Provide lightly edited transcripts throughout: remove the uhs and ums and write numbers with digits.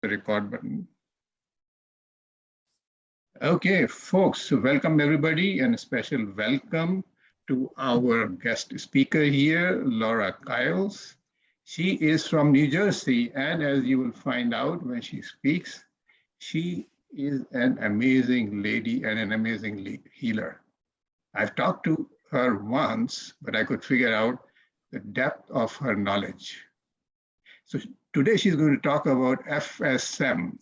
the record button. Okay, folks, welcome everybody, and a special welcome to our guest speaker here, Laura Keiles. She is from New Jersey, and as you will find out when she speaks, she is an amazing lady and an amazing healer. I've talked to her once, but I could figure out the depth of her knowledge. So today she's going to talk about FSM,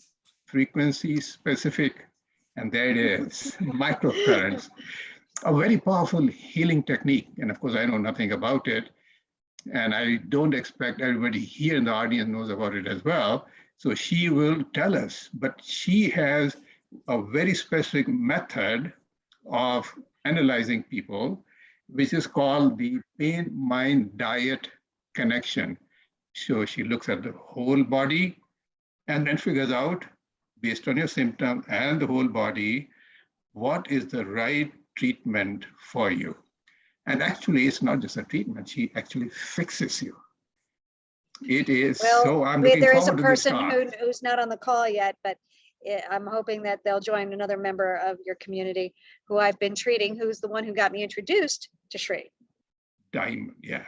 frequency specific, and there it is, microcurrents, a very powerful healing technique. And of course, I know nothing about it. And I don't expect everybody here in the audience knows about it as well. So she will tell us, but she has a very specific method of analyzing people, which is called the pain-mind-diet connection. So she looks at the whole body and then figures out, based on your symptom and the whole body, what is the right treatment for you. And actually, it's not just a treatment, she actually fixes you. It is, well, so I'm looking there is a forward to this person who's not on the call yet, but I'm hoping that they'll join another member of your community who I've been treating, who's the one who got me introduced to Shri. Diamond, yeah.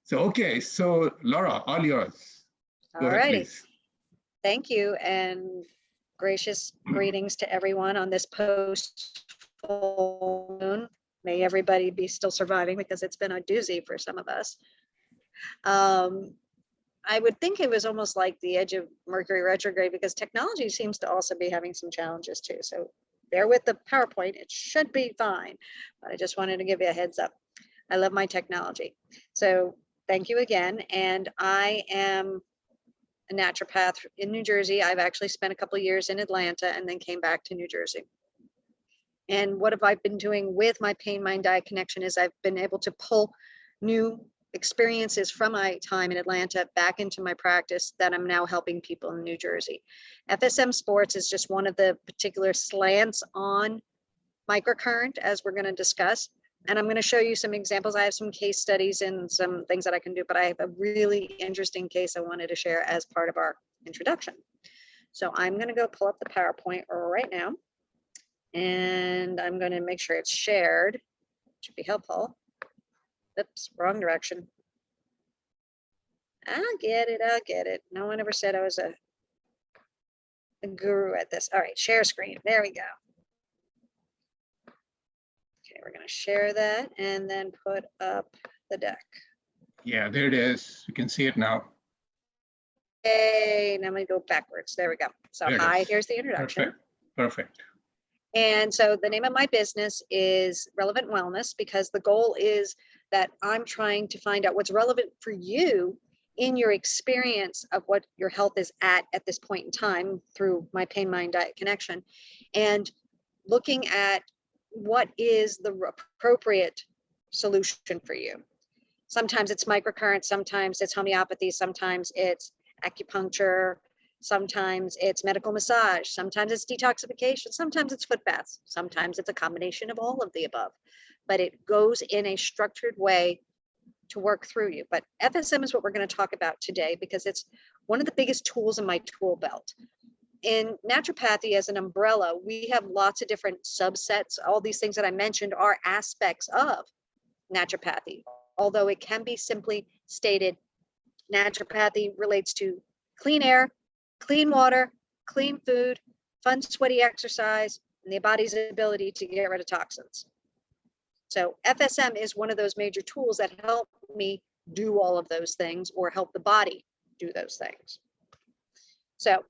So, okay, so Laura, all yours. Go ahead, please. Thank you, and gracious greetings to everyone on this post-full moon. May everybody be still surviving, because it's been a doozy for some of us. I would think it was almost like the edge of Mercury retrograde, because technology seems to also be having some challenges too. So bear with the PowerPoint, it should be fine. But I just wanted to give you a heads up. I love my technology. So thank you again. And I am a naturopath in New Jersey. I've actually spent a couple of years in Atlanta and then came back to New Jersey. And what have I been doing with my pain-mind-diet connection is I've been able to pull new experiences from my time in Atlanta back into my practice that I'm now helping people in New Jersey. FSM Sports is just one of the particular slants on microcurrent, as we're going to discuss. And I'm going to show you some examples. I have some case studies and some things that I can do, but I have a really interesting case I wanted to share as part of our introduction. So I'm going to go pull up the PowerPoint right now, and I'm going to make sure it's shared. It should be helpful. Oops, wrong direction. I'll get it. No one ever said I was a guru at this. All right, share screen. There we go. Okay, we're going to share that and then put up the deck. Yeah, there it is. You can see it now. Hey, now I'm going to go backwards. There we go. So hi, here's the introduction. Perfect. And so the name of my business is Relevant Wellness, because the goal is that I'm trying to find out what's relevant for you in your experience of what your health is at this point in time through my pain-mind-diet connection, and looking at what is the appropriate solution for you. Sometimes it's microcurrent, sometimes it's homeopathy, sometimes it's acupuncture, sometimes it's medical massage, sometimes it's detoxification, sometimes it's foot baths, sometimes it's a combination of all of the above, but it goes in a structured way to work through you. But FSM is what we're going to talk about today, because it's one of the biggest tools in my tool belt. In naturopathy as an umbrella, we have lots of different subsets. All these things that I mentioned are aspects of naturopathy, although it can be simply stated, naturopathy relates to clean air, clean water, clean food, fun, sweaty exercise, and the body's ability to get rid of toxins. So FSM is one of those major tools that help me do all of those things, or help the body do those things. So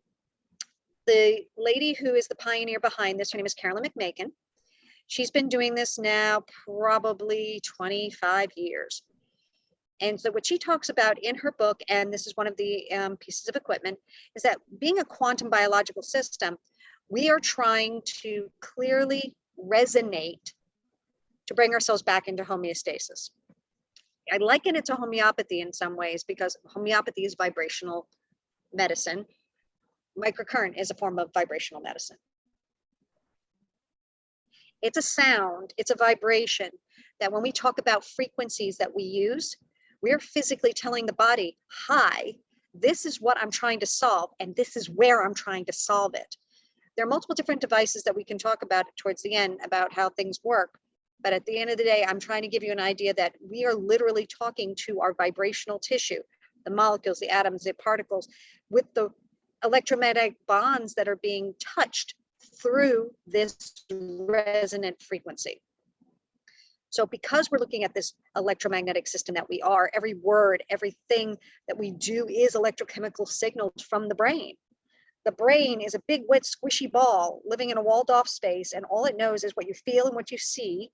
the lady who is the pioneer behind this, her name is Carolyn McMakin. She's been doing this now probably 25 years. And so what she talks about in her book, and this is one of the pieces of equipment, is that being a quantum biological system, we are trying to clearly resonate to bring ourselves back into homeostasis. I liken it to homeopathy in some ways, because homeopathy is vibrational medicine. Microcurrent is a form of vibrational medicine. It's a sound, it's a vibration that when we talk about frequencies that we use, we're physically telling the body, hi, this is what I'm trying to solve, and this is where I'm trying to solve it. There are multiple different devices that we can talk about towards the end about how things work. But at the end of the day, I'm trying to give you an idea that we are literally talking to our vibrational tissue, the molecules, the atoms, the particles, with the electromagnetic bonds that are being touched through this resonant frequency. So because we're looking at this electromagnetic system that we are, every word, everything that we do is electrochemical signals from the brain. The brain is a big, wet, squishy ball living in a walled-off space, and all it knows is what you feel and what you see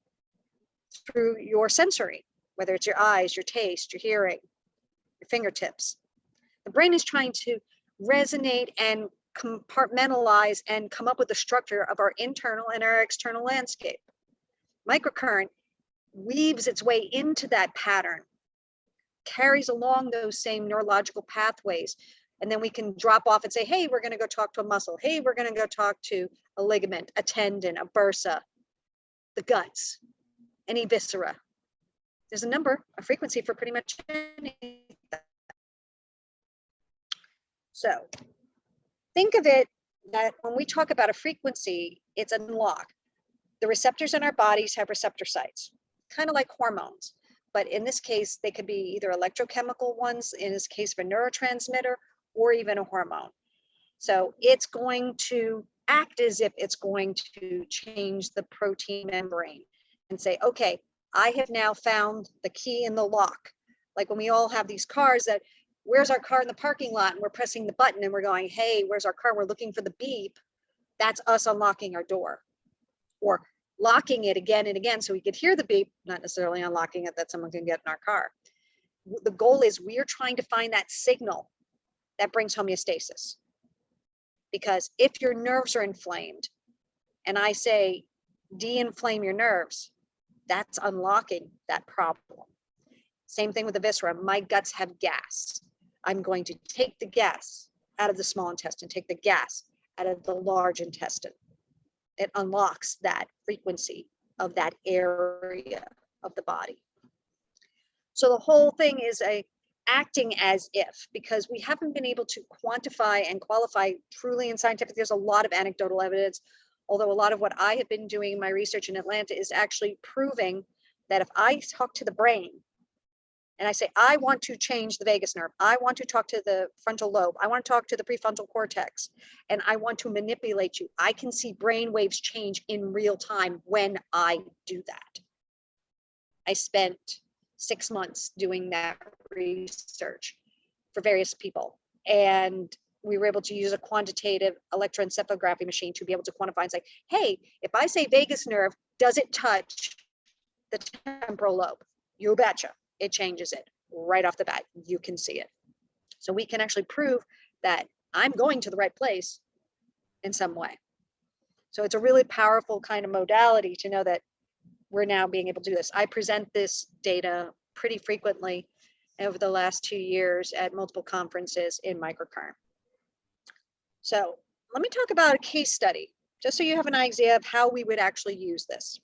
through your sensory, whether it's your eyes, your taste, your hearing, your fingertips. The brain is trying to resonate and compartmentalize and come up with the structure of our internal and our external landscape. Microcurrent weaves its way into that pattern, carries along those same neurological pathways, and then we can drop off and say, hey, we're going to go talk to a muscle. Hey, we're going to go talk to a ligament, a tendon, a bursa, the guts, any viscera. There's a number, a frequency for pretty much anything. So think of it that when we talk about a frequency, it's an unlock. The receptors in our bodies have receptor sites, kind of like hormones. But in this case, they could be either electrochemical ones, in this case of a neurotransmitter, or even a hormone. So it's going to act as if it's going to change the protein membrane and say, okay, I have now found the key in the lock. Like when we all have these cars that, where's our car in the parking lot? And we're pressing the button and we're going, hey, where's our car? We're looking for the beep. That's us unlocking our door, or locking it again and again so we could hear the beep, not necessarily unlocking it that someone can get in our car. The goal is we are trying to find that signal that brings homeostasis. Because if your nerves are inflamed, and I say de-inflame your nerves, that's unlocking that problem. Same thing with the viscera. My guts have gas. I'm going to take the gas out of the small intestine, take the gas out of the large intestine. It unlocks that frequency of that area of the body. So the whole thing is acting as if, because we haven't been able to quantify and qualify truly in scientific. There's a lot of anecdotal evidence, although a lot of what I have been doing in my research in Atlanta is actually proving that if I talk to the brain and I say, I want to change the vagus nerve, I want to talk to the frontal lobe, I want to talk to the prefrontal cortex, and I want to manipulate you, I can see brain waves change in real time when I do that. I spent 6 months doing that research for various people, and we were able to use a quantitative electroencephalography machine to be able to quantify and say, hey, if I say vagus nerve, does it touch the temporal lobe? You betcha, it changes it right off the bat. You can see it. So we can actually prove that I'm going to the right place in some way. So it's a really powerful kind of modality to know that we're now being able to do this. I present this data pretty frequently over the last 2 years at multiple conferences in microcurrent. So let me talk about a case study, just so you have an idea of how we would actually use this.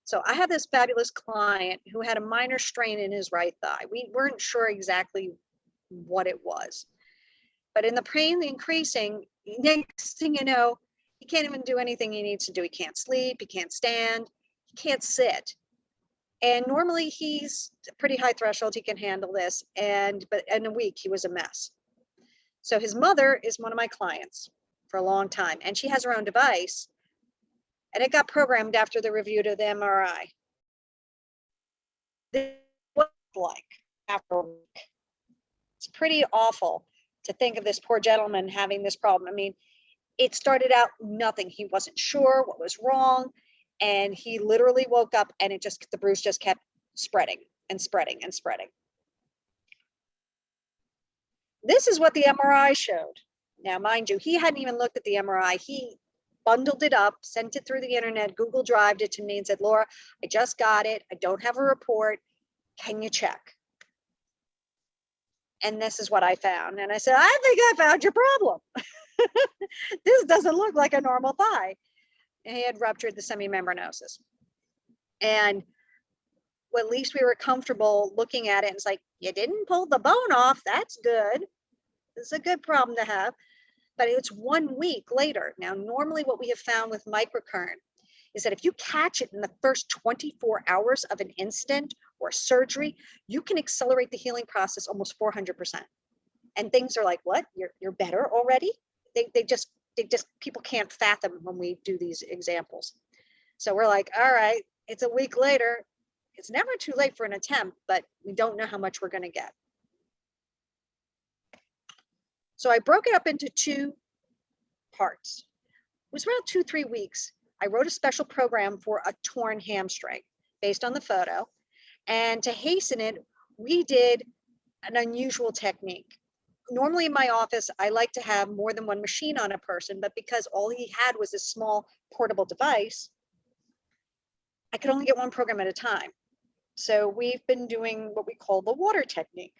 So I have this fabulous client who had a minor strain in his right thigh. We weren't sure exactly what it was, but in the pain increasing, next thing you know, he can't even do anything he needs to do. He can't sleep, he can't stand, he can't sit. And normally he's a pretty high threshold, he can handle this. But in a week, he was a mess. So his mother is one of my clients for a long time, and she has her own device, and it got programmed after the review to the MRI. This was like after a week. It's pretty awful to think of this poor gentleman having this problem. I mean, it started out nothing. He wasn't sure what was wrong, and he literally woke up and the bruise just kept spreading and spreading and spreading. This is what the MRI showed. Now, mind you, he hadn't even looked at the MRI. He bundled it up, sent it through the internet, Google Drived it to me and said, Laura, I just got it. I don't have a report. Can you check? And this is what I found. And I said, I think I found your problem. This doesn't look like a normal thigh. And he had ruptured the semimembranosus. And well, at least we were comfortable looking at it. And it's like, you didn't pull the bone off. That's good. This is a good problem to have, but it's 1 week later. Now, normally what we have found with microcurrent is that if you catch it in the first 24 hours of an incident or surgery, you can accelerate the healing process almost 400%. And things are like, what? You're better already? They just people can't fathom when we do these examples. So we're like, all right, it's a week later. It's never too late for an attempt, but we don't know how much we're going to get. So I broke it up into 2 parts. It was around 2-3 weeks. I wrote a special program for a torn hamstring based on the photo. And to hasten it, we did an unusual technique. Normally in my office, I like to have more than one machine on a person, but because all he had was this small portable device, I could only get one program at a time. So we've been doing what we call the water technique.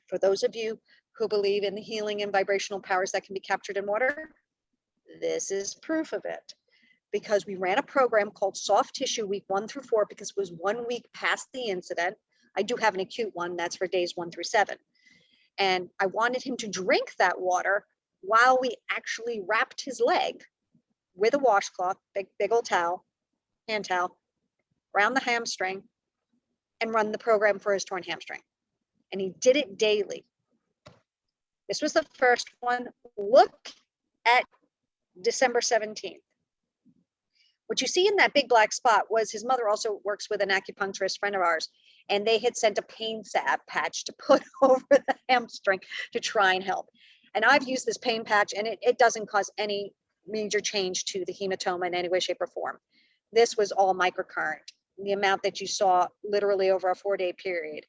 For those of you who believe in the healing and vibrational powers that can be captured in water, this is proof of it. Because we ran a program called Soft Tissue week 1 through 4, because it was 1 week past the incident. I do have an acute one, that's for days 1 through 7. And I wanted him to drink that water while we actually wrapped his leg with a washcloth, big old towel, hand towel, around the hamstring, and run the program for his torn hamstring. And he did it daily. This was the first one. Look at December 17th. What you see in that big black spot was his mother also works with an acupuncturist friend of ours, and they had sent a pain salve patch to put over the hamstring to try and help. And I've used this pain patch, and it doesn't cause any major change to the hematoma in any way, shape, or form. This was all microcurrent, the amount that you saw literally over a 4-day period.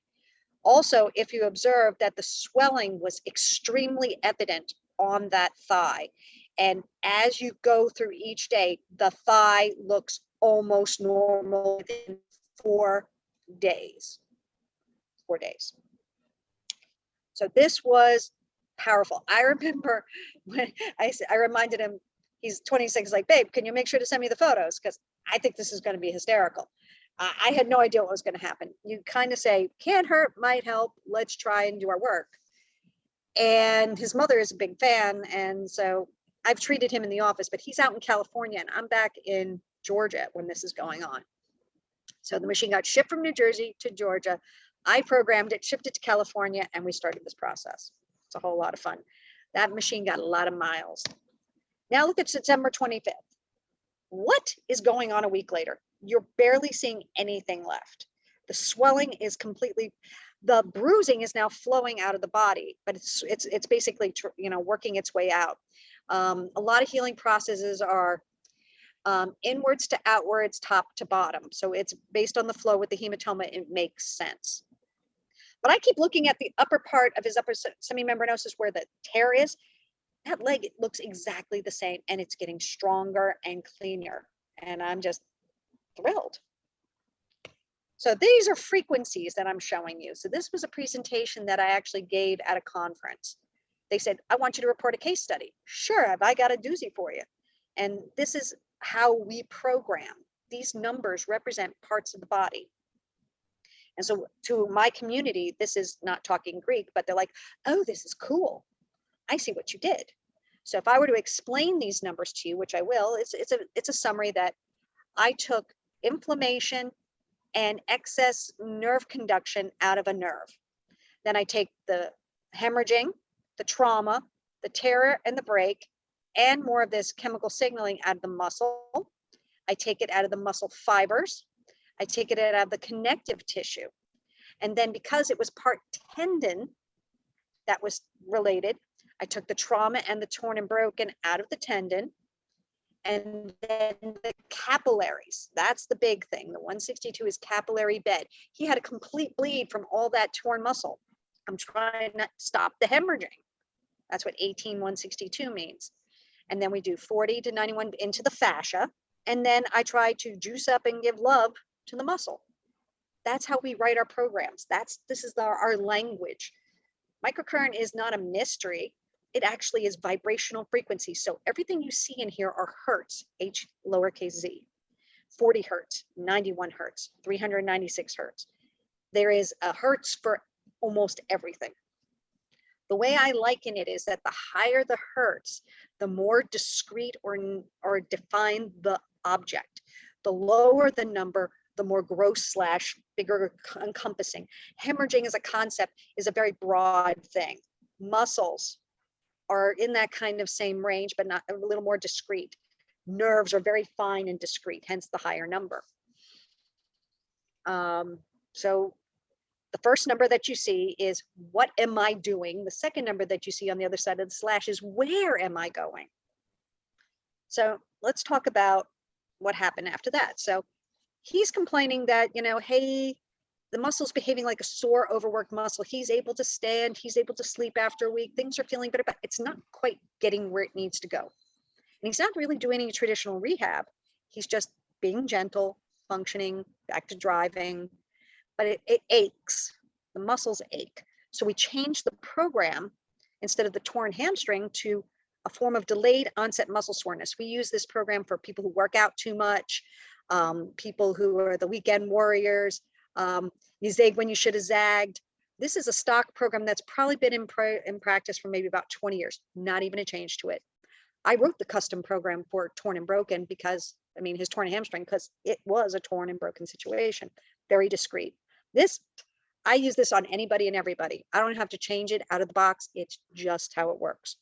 Also, if you observe that the swelling was extremely evident on that thigh, and as you go through each day, the thigh looks almost normal within 4 days. 4 days. So this was powerful. I remember when I reminded him, he's 26, like, babe, can you make sure to send me the photos? Because I think this is going to be hysterical. I had no idea what was going to happen. You kind of say, can't hurt, might help. Let's try and do our work. And his mother is a big fan. And so I've treated him in the office, but he's out in California and I'm back in Georgia when this is going on. So the machine got shipped from New Jersey to Georgia. I programmed it, shipped it to California, and we started this process. It's a whole lot of fun. That machine got a lot of miles. Now look at September 25th. What is going on a week later? You're barely seeing anything left. The swelling is completely, the bruising is now flowing out of the body, but it's basically, working its way out. A lot of healing processes are inwards to outwards, top to bottom. So it's based on the flow with the hematoma. It makes sense. But I keep looking at the upper part of his upper semimembranosus where the tear is. That leg, it looks exactly the same, and it's getting stronger and cleaner. And I'm just thrilled. So these are frequencies that I'm showing you. So this was a presentation that I actually gave at a conference. They said, I want you to report a case study. Sure, have I got a doozy for you? And this is how we program. These numbers represent parts of the body. And so to my community, this is not talking Greek, but they're like, oh, this is cool. I see what you did. So if I were to explain these numbers to you, which I will, it's a summary that I took inflammation and excess nerve conduction out of a nerve. Then I take the hemorrhaging, the trauma, the tear and the break, and more of this chemical signaling out of the muscle. I take it out of the muscle fibers. I take it out of the connective tissue. And then because it was part tendon that was related, I took the trauma and the torn and broken out of the tendon. And then the capillaries, that's the big thing. The 162 is capillary bed. He had a complete bleed from all that torn muscle. I'm trying to stop the hemorrhaging. That's what 18-162 means. And then we do 40 to 91 into the fascia. And then I try to juice up and give love to the muscle. That's how we write our programs. This is our language. Microcurrent is not a mystery. It actually is vibrational frequency. So everything you see in here are hertz, H lowercase z, 40 hertz, 91 hertz, 396 hertz. There is a hertz for almost everything. The way I liken it is that the higher the hertz, the more discrete or defined the object. The lower the number, the more gross / bigger encompassing. Hemorrhaging as a concept is a very broad thing. Muscles are in that kind of same range, but not a little more discrete. Nerves are very fine and discrete, hence the higher number. So the first number that you see is what am I doing? The second number that you see on the other side of the slash is where am I going? So let's talk about what happened after that. So he's complaining that, hey, the muscle's behaving like a sore, overworked muscle. He's able to stand, he's able to sleep after a week. Things are feeling better, but it's not quite getting where it needs to go. And he's not really doing any traditional rehab. He's just being gentle, functioning, back to driving, but it aches. The muscles ache. So we changed the program instead of the torn hamstring to a form of delayed onset muscle soreness. We use this program for people who work out too much, people who are the weekend warriors. You zig when you should have zagged. This is a stock program that's probably been in practice for maybe about 20 years, not even a change to it. I wrote the custom program for torn and broken because, his torn hamstring, because it was a torn and broken situation, very discreet. I use this on anybody and everybody. I don't have to change it out of the box. It's just how it works.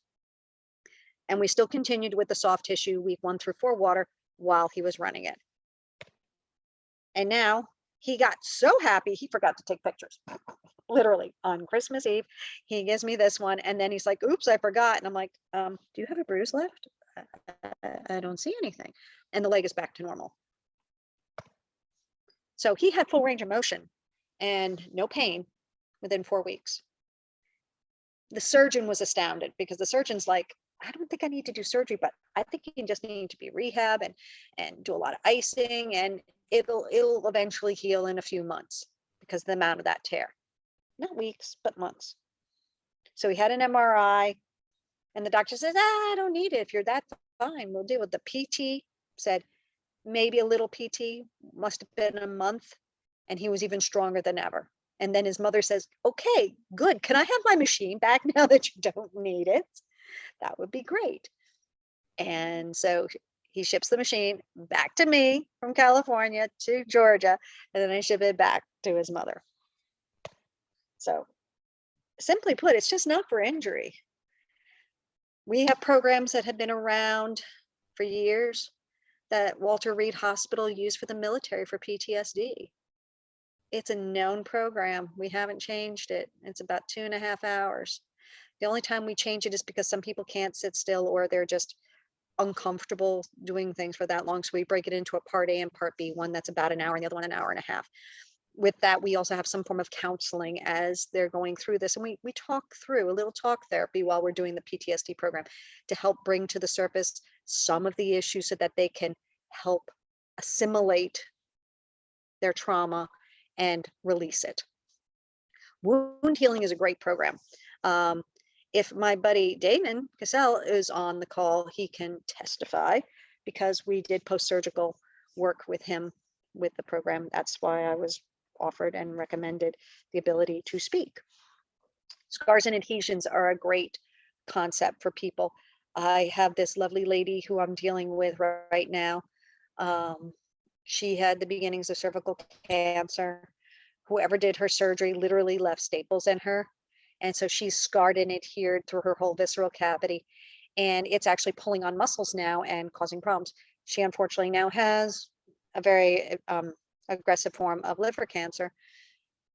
And we still continued with the soft tissue week 1 through 4 water while he was running it. And now he got so happy, he forgot to take pictures. Literally on Christmas Eve, he gives me this one. And then he's like, oops, I forgot. And I'm like, do you have a bruise left? I don't see anything. And the leg is back to normal. So he had full range of motion and no pain within 4 weeks. The surgeon was astounded because the surgeon's like, I don't think I need to do surgery, but I think you just need to be rehab and do a lot of icing, and it'll eventually heal in a few months because of the amount of that tear. Not weeks, but months. So he had an MRI and the doctor says, I don't need it. If you're that fine, we'll deal with the PT. Said maybe a little PT, must have been a month, and he was even stronger than ever. And then his mother says, okay, good. Can I have my machine back now that you don't need it? That would be great. And so he ships the machine back to me from California to Georgia, and then I ship it back to his mother. So simply put, it's just not for injury. We have programs that have been around for years that Walter Reed Hospital used for the military for PTSD. It's a known program. We haven't changed it. It's about 2.5 hours. The only time we change it is because some people can't sit still or they're just uncomfortable doing things for that long. So we break it into a part A and part B, one that's about an hour and the other one an hour and a half. With that, we also have some form of counseling as they're going through this. And we talk through a little talk therapy while we're doing the PTSD program to help bring to the surface some of the issues so that they can help assimilate their trauma and release it. Wound healing is a great program. If my buddy Damon Cassell is on the call, he can testify because we did post-surgical work with him with the program. That's why I was offered and recommended the ability to speak. Scars and adhesions are a great concept for people. I have this lovely lady who I'm dealing with right now. She had the beginnings of cervical cancer. Whoever did her surgery literally left staples in her. And so she's scarred and adhered through her whole visceral cavity. And it's actually pulling on muscles now and causing problems. She unfortunately now has a very aggressive form of liver cancer,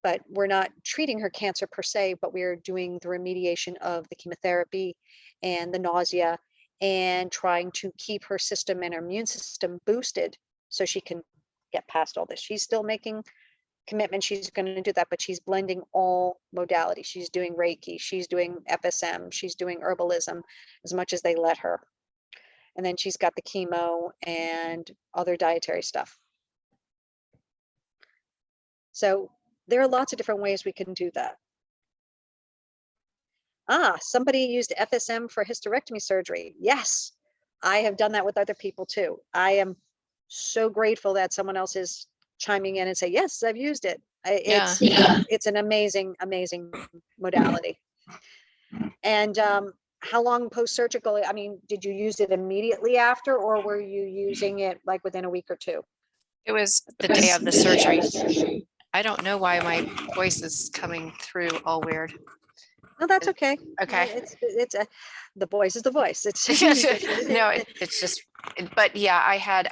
but we're not treating her cancer per se, but we're doing the remediation of the chemotherapy and the nausea and trying to keep her system and her immune system boosted so she can get past all this. She's still making commitment, she's going to do that, but she's blending all modalities. She's doing Reiki, she's doing FSM, she's doing herbalism as much as they let her. And then she's got the chemo and other dietary stuff. So there are lots of different ways we can do that. Somebody used FSM for hysterectomy surgery. Yes, I have done that with other people too. I am so grateful that someone else is chiming in and say, yes, I've used it. It's an amazing, amazing modality. And how long post-surgical? I mean, did you use it immediately after, or were you using it like within a week or two? It was the day of the surgery. I don't know why my voice is coming through all weird. No, that's okay. Okay. It's the voice is the voice. It's No, it's just, but yeah, I had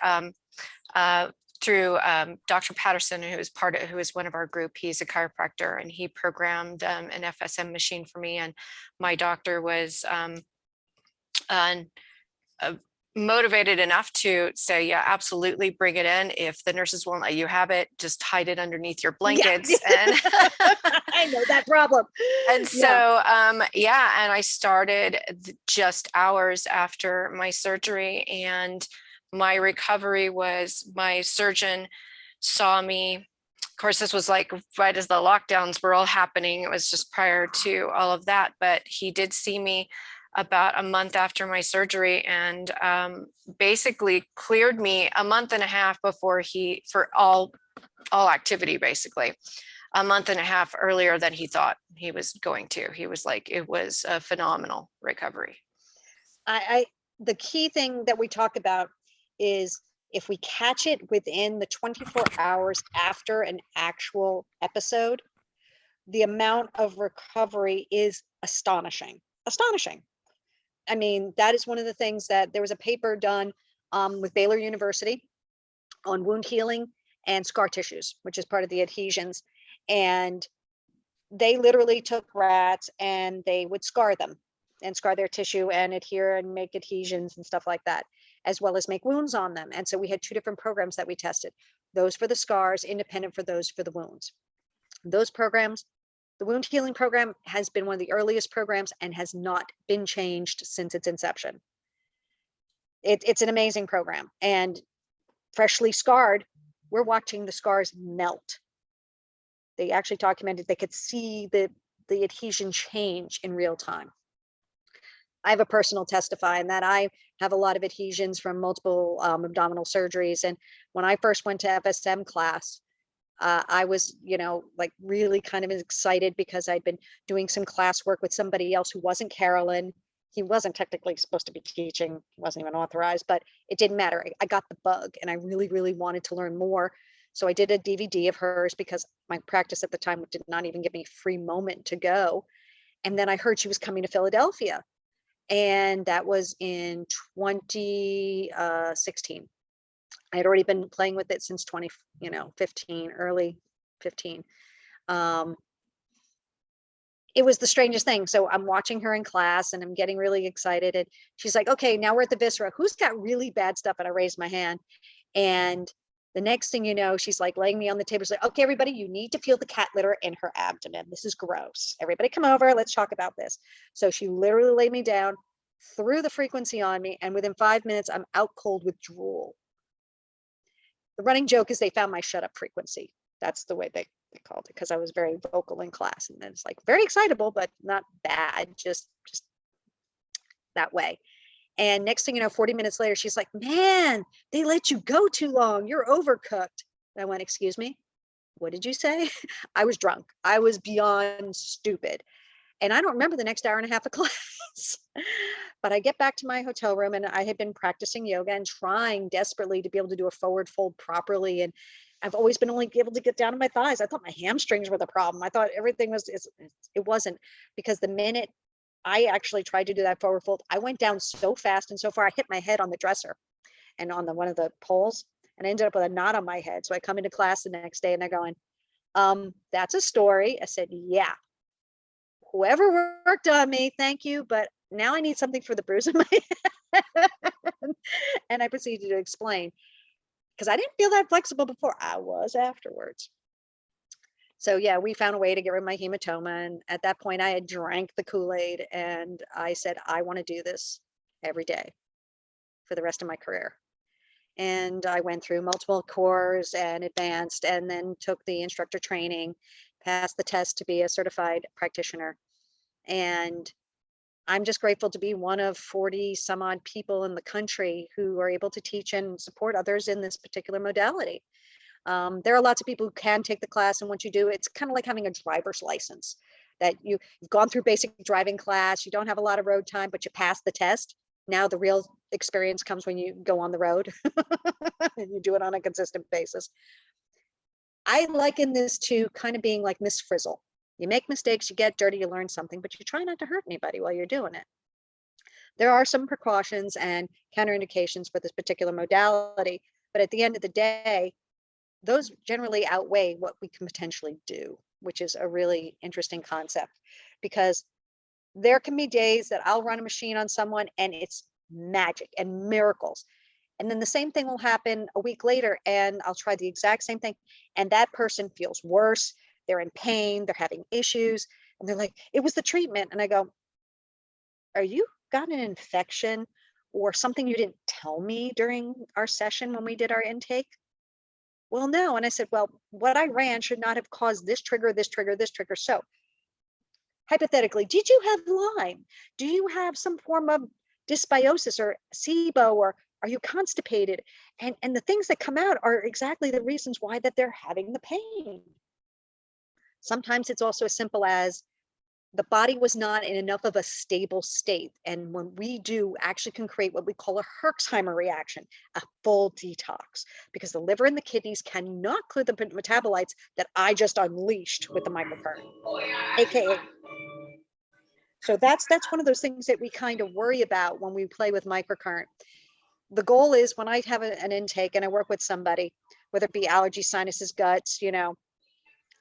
through Dr. Patterson, who is one of our group. He's a chiropractor, and he programmed an FSM machine for me. And my doctor was motivated enough to say, yeah, absolutely, bring it in. If the nurses won't let you have it, just hide it underneath your blankets. Yeah. And I know that problem. And so, yeah, and I started just hours after my surgery, and my recovery was, my surgeon saw me. Of course, this was like right as the lockdowns were all happening. It was just prior to all of that, but he did see me about a month after my surgery, and basically cleared me a month and a half before for all activity, basically a month and a half earlier than he thought he was going to. He was like, it was a phenomenal recovery. The key thing that we talk about is if we catch it within the 24 hours after an actual episode, the amount of recovery is astonishing. I mean, that is one of the things that there was a paper done with Baylor University on wound healing and scar tissues, which is part of the adhesions. And they literally took rats and they would scar them and scar their tissue and adhere and make adhesions and stuff like that, as well as make wounds on them. And so we had two different programs that we tested, those for the scars, independent for those for the wounds. Those programs, the wound healing program has been one of the earliest programs and has not been changed since its inception. It's an amazing program. And freshly scarred, we're watching the scars melt. They actually documented they could see the adhesion change in real time. I have a personal testify in that I have a lot of adhesions from multiple abdominal surgeries. And when I first went to FSM class, I was, like really kind of excited because I'd been doing some class work with somebody else who wasn't Carolyn. He wasn't technically supposed to be teaching, he wasn't even authorized, but it didn't matter. I got the bug and I really, really wanted to learn more. So I did a DVD of hers because my practice at the time did not even give me a free moment to go. And then I heard she was coming to Philadelphia. And that was in 2016. I had already been playing with it since 2015, early 15. It was the strangest thing. So I'm watching her in class and I'm getting really excited. And she's like, okay, now we're at the viscera. Who's got really bad stuff? And I raised my hand. And the next thing you know, she's like laying me on the table. She's like, okay, everybody, you need to feel the cat litter in her abdomen. This is gross. Everybody come over. Let's talk about this. So she literally laid me down, threw the frequency on me. And within 5 minutes, I'm out cold with drool. The running joke is they found my shut up frequency. That's the way they called it, because I was very vocal in class. And then it's like very excitable, but not bad, just that way. And next thing you know, 40 minutes later, she's like, man, they let you go too long. You're overcooked. And I went, excuse me, what did you say? I was drunk. I was beyond stupid. And I don't remember the next hour and a half of class. But I get back to my hotel room and I had been practicing yoga and trying desperately to be able to do a forward fold properly. And I've always been only able to get down to my thighs. I thought my hamstrings were the problem. I thought everything was, it wasn't, because the minute I actually tried to do that forward fold, I went down so fast and so far, I hit my head on the dresser and on one of the poles, and I ended up with a knot on my head. So I come into class the next day and they're going, that's a story. I said, yeah, whoever worked on me, thank you. But now I need something for the bruise in my head. And I proceeded to explain, because I didn't feel that flexible before. I was afterwards. So yeah, we found a way to get rid of my hematoma. And at that point I had drank the Kool-Aid and I said, I want to do this every day for the rest of my career. And I went through multiple courses and advanced, and then took the instructor training, passed the test to be a certified practitioner. And I'm just grateful to be one of 40 some odd people in the country who are able to teach and support others in this particular modality. There are lots of people who can take the class, and once you do, it's kind of like having a driver's license. that you've gone through basic driving class, you don't have a lot of road time, but you pass the test. Now the real experience comes when you go on the road and you do it on a consistent basis. I liken this to kind of being like Miss Frizzle. You make mistakes, you get dirty, you learn something, but you try not to hurt anybody while you're doing it. There are some precautions and counterindications for this particular modality, but at the end of the day, those generally outweigh what we can potentially do, which is a really interesting concept, because there can be days that I'll run a machine on someone and it's magic and miracles. And then the same thing will happen a week later and I'll try the exact same thing. And that person feels worse. They're in pain. They're having issues. And they're like, it was the treatment. And I go, are you got an infection or something you didn't tell me during our session when we did our intake? Well, no. And I said, well, what I ran should not have caused this trigger, this trigger, this trigger. So hypothetically, did you have Lyme? Do you have some form of dysbiosis or SIBO, or are you constipated? And the things that come out are exactly the reasons why that they're having the pain. Sometimes it's also as simple as the body was not in enough of a stable state. And when we do, actually can create what we call a Herxheimer reaction, a full detox, because the liver and the kidneys cannot clear the metabolites that I just unleashed with the microcurrent, AKA. So that's one of those things that we kind of worry about when we play with microcurrent. The goal is when I have an intake and I work with somebody, whether it be allergy, sinuses, guts,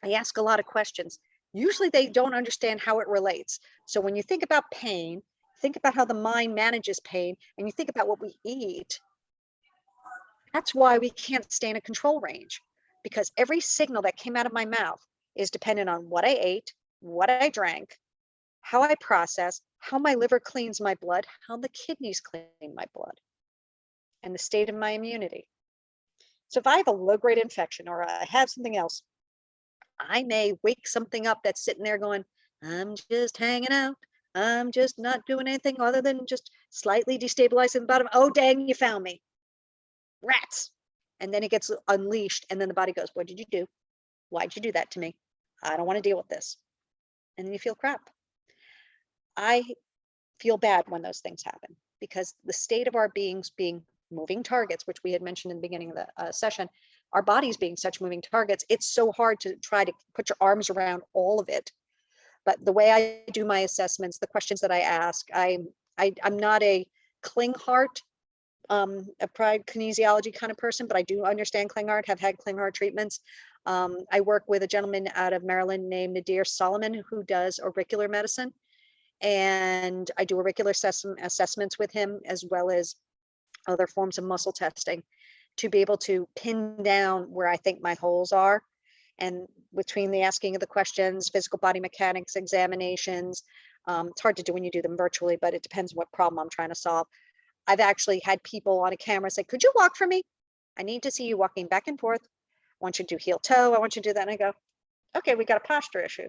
I ask a lot of questions. Usually they don't understand how it relates. So when you think about pain, think about how the mind manages pain, and you think about what we eat. That's why we can't stay in a control range, because every signal that came out of my mouth is dependent on what I ate, what I drank, how I process, how my liver cleans my blood, how the kidneys clean my blood, and the state of my immunity. So if I have a low-grade infection or I have something else, I may wake something up that's sitting there going, I'm just hanging out. I'm just not doing anything other than just slightly destabilizing the bottom. Oh, dang, you found me. Rats. And then it gets unleashed. And then the body goes, what did you do? Why'd you do that to me? I don't want to deal with this. And then you feel crap. I feel bad when those things happen, because the state of our beings being moving targets, which we had mentioned in the beginning of the session, our bodies being such moving targets, it's so hard to try to put your arms around all of it. But the way I do my assessments, the questions that I ask, I'm not a Klinghardt, applied kinesiology kind of person, but I do understand Klinghardt, have had Klinghardt treatments. I work with a gentleman out of Maryland named Nadir Solomon, who does auricular medicine. And I do auricular assessments with him, as well as other forms of muscle testing, to be able to pin down where I think my holes are. And between the asking of the questions, physical body mechanics examinations, it's hard to do when you do them virtually, but it depends what problem I'm trying to solve. I've actually had people on a camera say, could you walk for me? I need to see you walking back and forth. I want you to do heel toe. I want you to do that. And I go, okay, we got a posture issue.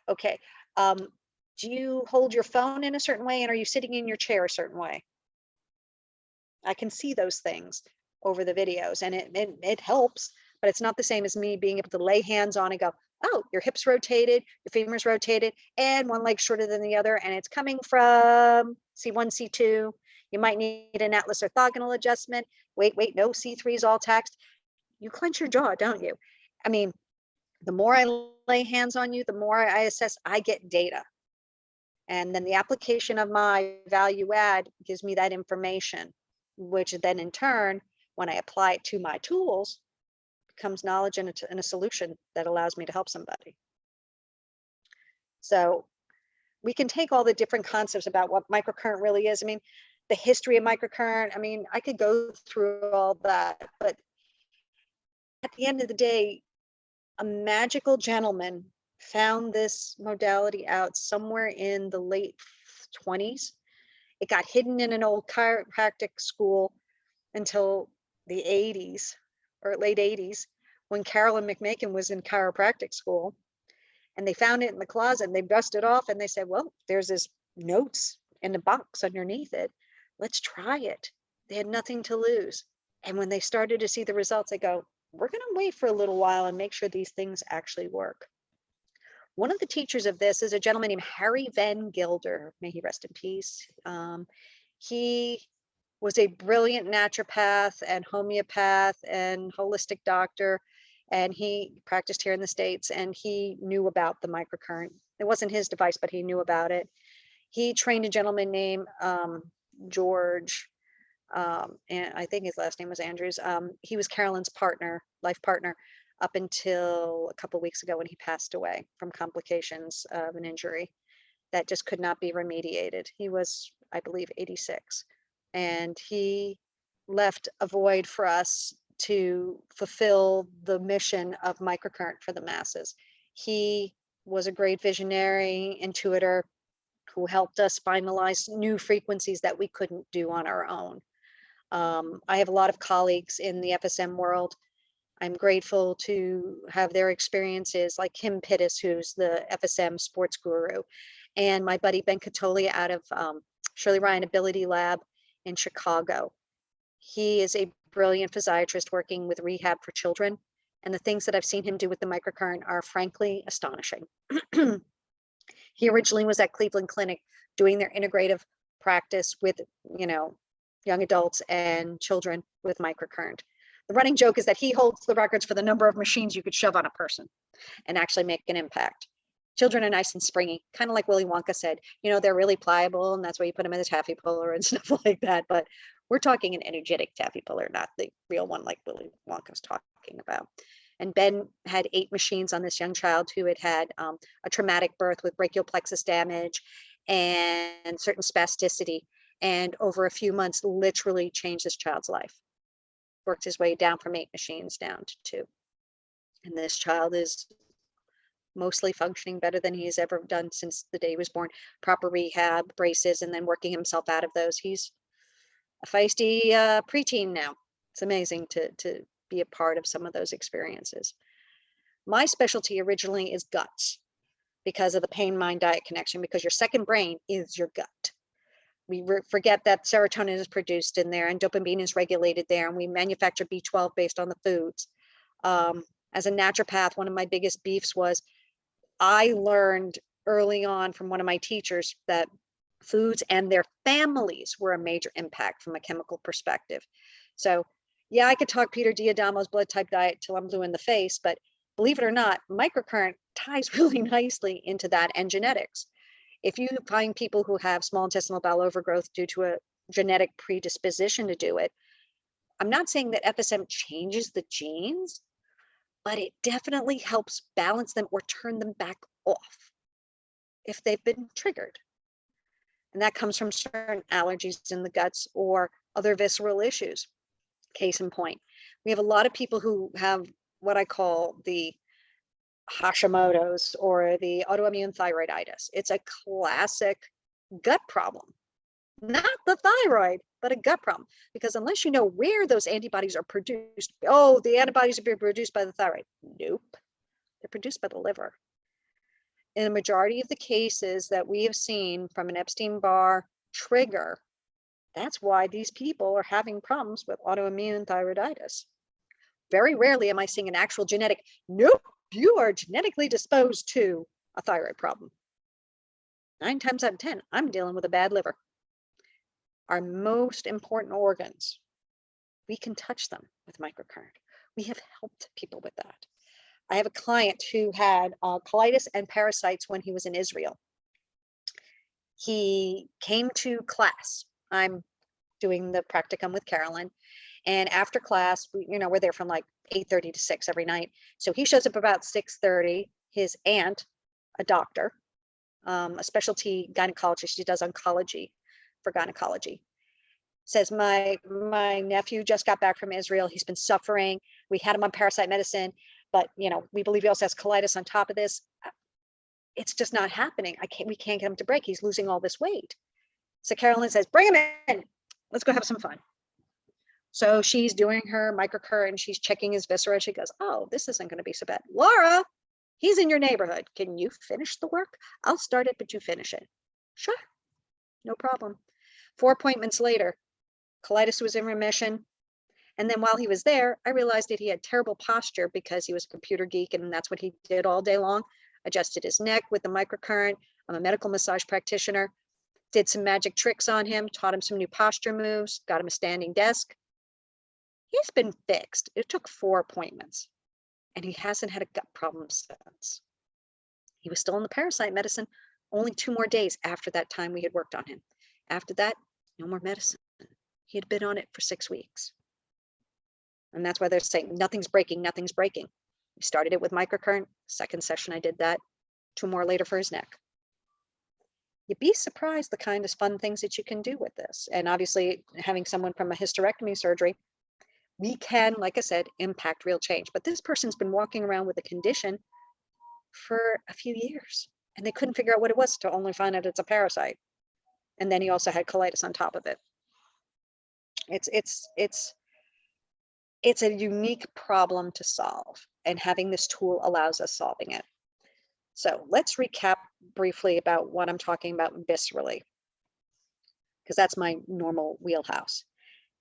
Okay. Do you hold your phone in a certain way? And are you sitting in your chair a certain way? I can see those things over the videos, and it helps, but it's not the same as me being able to lay hands on and go, oh, your hips rotated, your femurs rotated, and one leg shorter than the other, and it's coming from C1, C2. You might need an atlas orthogonal adjustment. Wait, no, C3 is all taxed. You clench your jaw, don't you? I mean, the more I lay hands on you, the more I assess, I get data. And then the application of my value add gives me that information, which then in turn, when I apply it to my tools, becomes knowledge and a solution that allows me to help somebody. So we can take all the different concepts about what microcurrent really is. I mean, the history of microcurrent, I mean, I could go through all that, but at the end of the day, a magical gentleman found this modality out somewhere in the late 20s. It got hidden in an old chiropractic school until the 80s or late 80s, when Carolyn McMakin was in chiropractic school, and they found it in the closet and they dusted it off and they said, well, there's this notes in the box underneath it. Let's try it. They had nothing to lose. And when they started to see the results, they go, we're going to wait for a little while and make sure these things actually work. One of the teachers of this is a gentleman named Harry Van Gilder. May he rest in peace. He was a brilliant naturopath and homeopath and holistic doctor. And he practiced here in the States, and he knew about the microcurrent. It wasn't his device, but he knew about it. He trained a gentleman named George, and I think his last name was Andrews. He was Carolyn's partner, life partner, up until a couple of weeks ago when he passed away from complications of an injury that just could not be remediated. He was, I believe, 86, and he left a void for us to fulfill the mission of microcurrent for the masses. He was a great visionary, intuitor, who helped us finalize new frequencies that we couldn't do on our own. I have a lot of colleagues in the FSM world. I'm grateful to have their experiences, like Kim Pittis, who's the FSM sports guru, and my buddy Ben Catoli out of Shirley Ryan Ability Lab in Chicago. He is a brilliant physiatrist working with rehab for children, and the things that I've seen him do with the microcurrent are frankly astonishing. He originally was at Cleveland Clinic doing their integrative practice with, young adults and children with microcurrent. The running joke is that he holds the records for the number of machines you could shove on a person and actually make an impact. Children are nice and springy, kind of like Willy Wonka said, they're really pliable, and that's why you put them in the taffy puller and stuff like that. But we're talking an energetic taffy puller, not the real one like Willy Wonka was talking about. And Ben had 8 machines on this young child who had a traumatic birth with brachial plexus damage and certain spasticity. And over a few months, literally changed this child's life. Worked his way down from 8 machines down to 2. And this child is mostly functioning better than he's ever done since the day he was born. Proper rehab, braces, and then working himself out of those. He's a feisty preteen now. It's amazing to be a part of some of those experiences. My specialty originally is guts because of the pain-mind-diet connection, because your second brain is your gut. We forget that serotonin is produced in there and dopamine is regulated there, and we manufacture B12 based on the foods. As a naturopath, one of my biggest beefs was I learned early on from one of my teachers that foods and their families were a major impact from a chemical perspective. So yeah, I could talk Peter D'Adamo's blood type diet till I'm blue in the face, but believe it or not, microcurrent ties really nicely into that and genetics. If you find people who have small intestinal bowel overgrowth due to a genetic predisposition to do it, I'm not saying that FSM changes the genes, but it definitely helps balance them or turn them back off if they've been triggered. And that comes from certain allergies in the guts or other visceral issues. Case in point, we have a lot of people who have what I call the Hashimoto's or the autoimmune thyroiditis. It's a classic gut problem, not the thyroid, but a gut problem. Because unless you know where those antibodies are produced, the antibodies are being produced by the thyroid. Nope, they're produced by the liver. In a majority of the cases that we have seen from an Epstein-Barr trigger, that's why these people are having problems with autoimmune thyroiditis. Very rarely am I seeing an actual genetic, nope, you are genetically disposed to a thyroid problem. 9 times out of 10, I'm dealing with a bad liver. Our most important organs, we can touch them with microcurrent. We have helped people with that. I have a client who had colitis and parasites when he was in Israel. He came to class. I'm doing the practicum with Carolyn. And after class, we're there from like 8:30 to 6 every night. So he shows up about 6:30. His aunt, a doctor, a specialty gynecologist, she does oncology for gynecology, says, my nephew just got back from Israel. He's been suffering. We had him on parasite medicine, but we believe he also has colitis on top of this. It's just not happening. We can't get him to break. He's losing all this weight. So Carolyn says, bring him in. Let's go have some fun. So she's doing her microcurrent and she's checking his viscera. She goes, oh, this isn't going to be so bad. Laura, he's in your neighborhood. Can you finish the work? I'll start it, but you finish it. Sure, no problem. 4 appointments later, colitis was in remission. And then while he was there, I realized that he had terrible posture because he was a computer geek and that's what he did all day long. adjusted his neck with the microcurrent. I'm a medical massage practitioner. Did some magic tricks on him, taught him some new posture moves, got him a standing desk. He's been fixed. It took 4 appointments, and he hasn't had a gut problem since. He was still in the parasite medicine only 2 more days after that time we had worked on him. After that, no more medicine. He had been on it for 6 weeks. And that's why they're saying nothing's breaking, nothing's breaking. We started it with microcurrent. Second session, I did that. 2 more later for his neck. You'd be surprised the kind of fun things that you can do with this. And obviously, having someone from a hysterectomy surgery, we can, like I said, impact real change. But this person's been walking around with a condition for a few years, and they couldn't figure out what it was to only find out it's a parasite. And then he also had colitis on top of it. It's a unique problem to solve, and having this tool allows us solving it. So let's recap briefly about what I'm talking about viscerally, because that's my normal wheelhouse.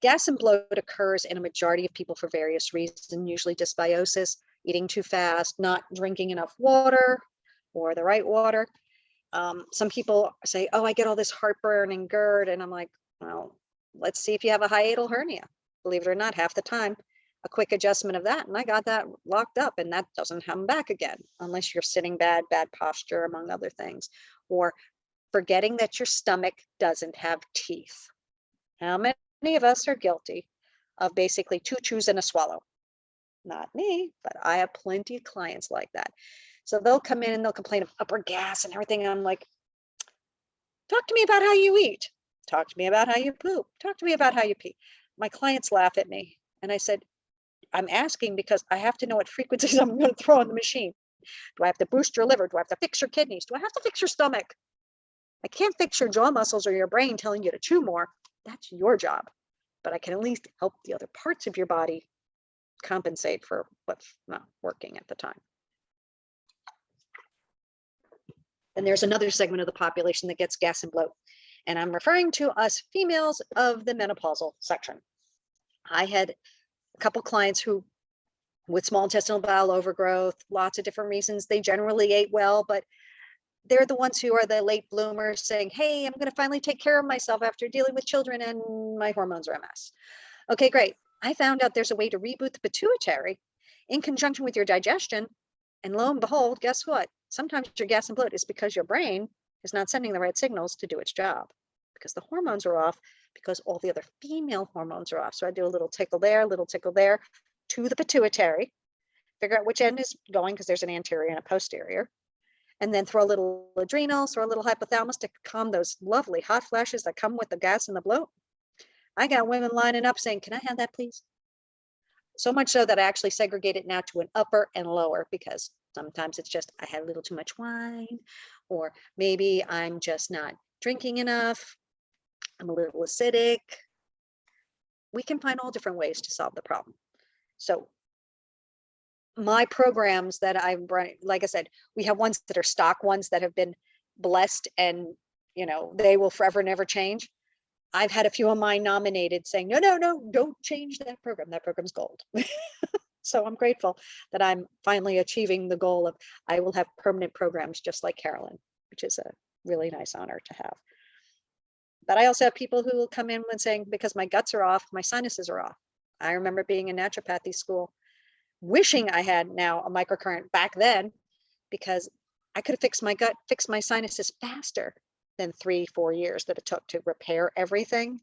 Gas and bloat occurs in a majority of people for various reasons, usually dysbiosis, eating too fast, not drinking enough water or the right water. Some people say, oh, I get all this heartburn and GERD. And I'm like, well, let's see if you have a hiatal hernia. Believe it or not, half the time, a quick adjustment of that, and I got that locked up, and that doesn't come back again unless you're sitting bad posture, among other things, or forgetting that your stomach doesn't have teeth. How many of us are guilty of basically 2 chews and a swallow? Not me, but I have plenty of clients like that. So they'll come in and they'll complain of upper gas and everything. And I'm like, talk to me about how you eat. Talk to me about how you poop. Talk to me about how you pee. My clients laugh at me. And I said, I'm asking because I have to know what frequencies I'm going to throw on the machine. Do I have to boost your liver? Do I have to fix your kidneys? Do I have to fix your stomach? I can't fix your jaw muscles or your brain telling you to chew more. That's your job. But I can at least help the other parts of your body compensate for what's not working at the time. And there's another segment of the population that gets gas and bloat. And I'm referring to us females of the menopausal section. I had a couple clients who, with small intestinal bowel overgrowth, lots of different reasons, they generally ate well, but they're the ones who are the late bloomers saying, hey, I'm going to finally take care of myself after dealing with children and my hormones are a mess. Okay, great. I found out there's a way to reboot the pituitary in conjunction with your digestion. And lo and behold, guess what? Sometimes your gas and bloat is because your brain is not sending the right signals to do its job, because the hormones are off, because all the other female hormones are off. So I do a little tickle there to the pituitary, figure out which end is going, because there's an anterior and a posterior, and then throw a little adrenals or a little hypothalamus to calm those lovely hot flashes that come with the gas and the bloat. I got women lining up saying, can I have that, please? So much so that I actually segregate it now to an upper and lower, because sometimes it's just, I had a little too much wine, or maybe I'm just not drinking enough. I'm a little acidic. We can find all different ways to solve the problem. So my programs that I'm running, like I said, we have ones that are stock ones that have been blessed, and they will forever never change. I've had a few of mine nominated saying, no, don't change that program. That program's gold. So I'm grateful that I'm finally achieving the goal of, I will have permanent programs just like Carolyn, which is a really nice honor to have. But I also have people who will come in and saying, because my guts are off, my sinuses are off. I remember being in naturopathy school, wishing I had now a microcurrent back then, because I could have fixed my gut, fixed my sinuses faster than 3-4 years that it took to repair everything,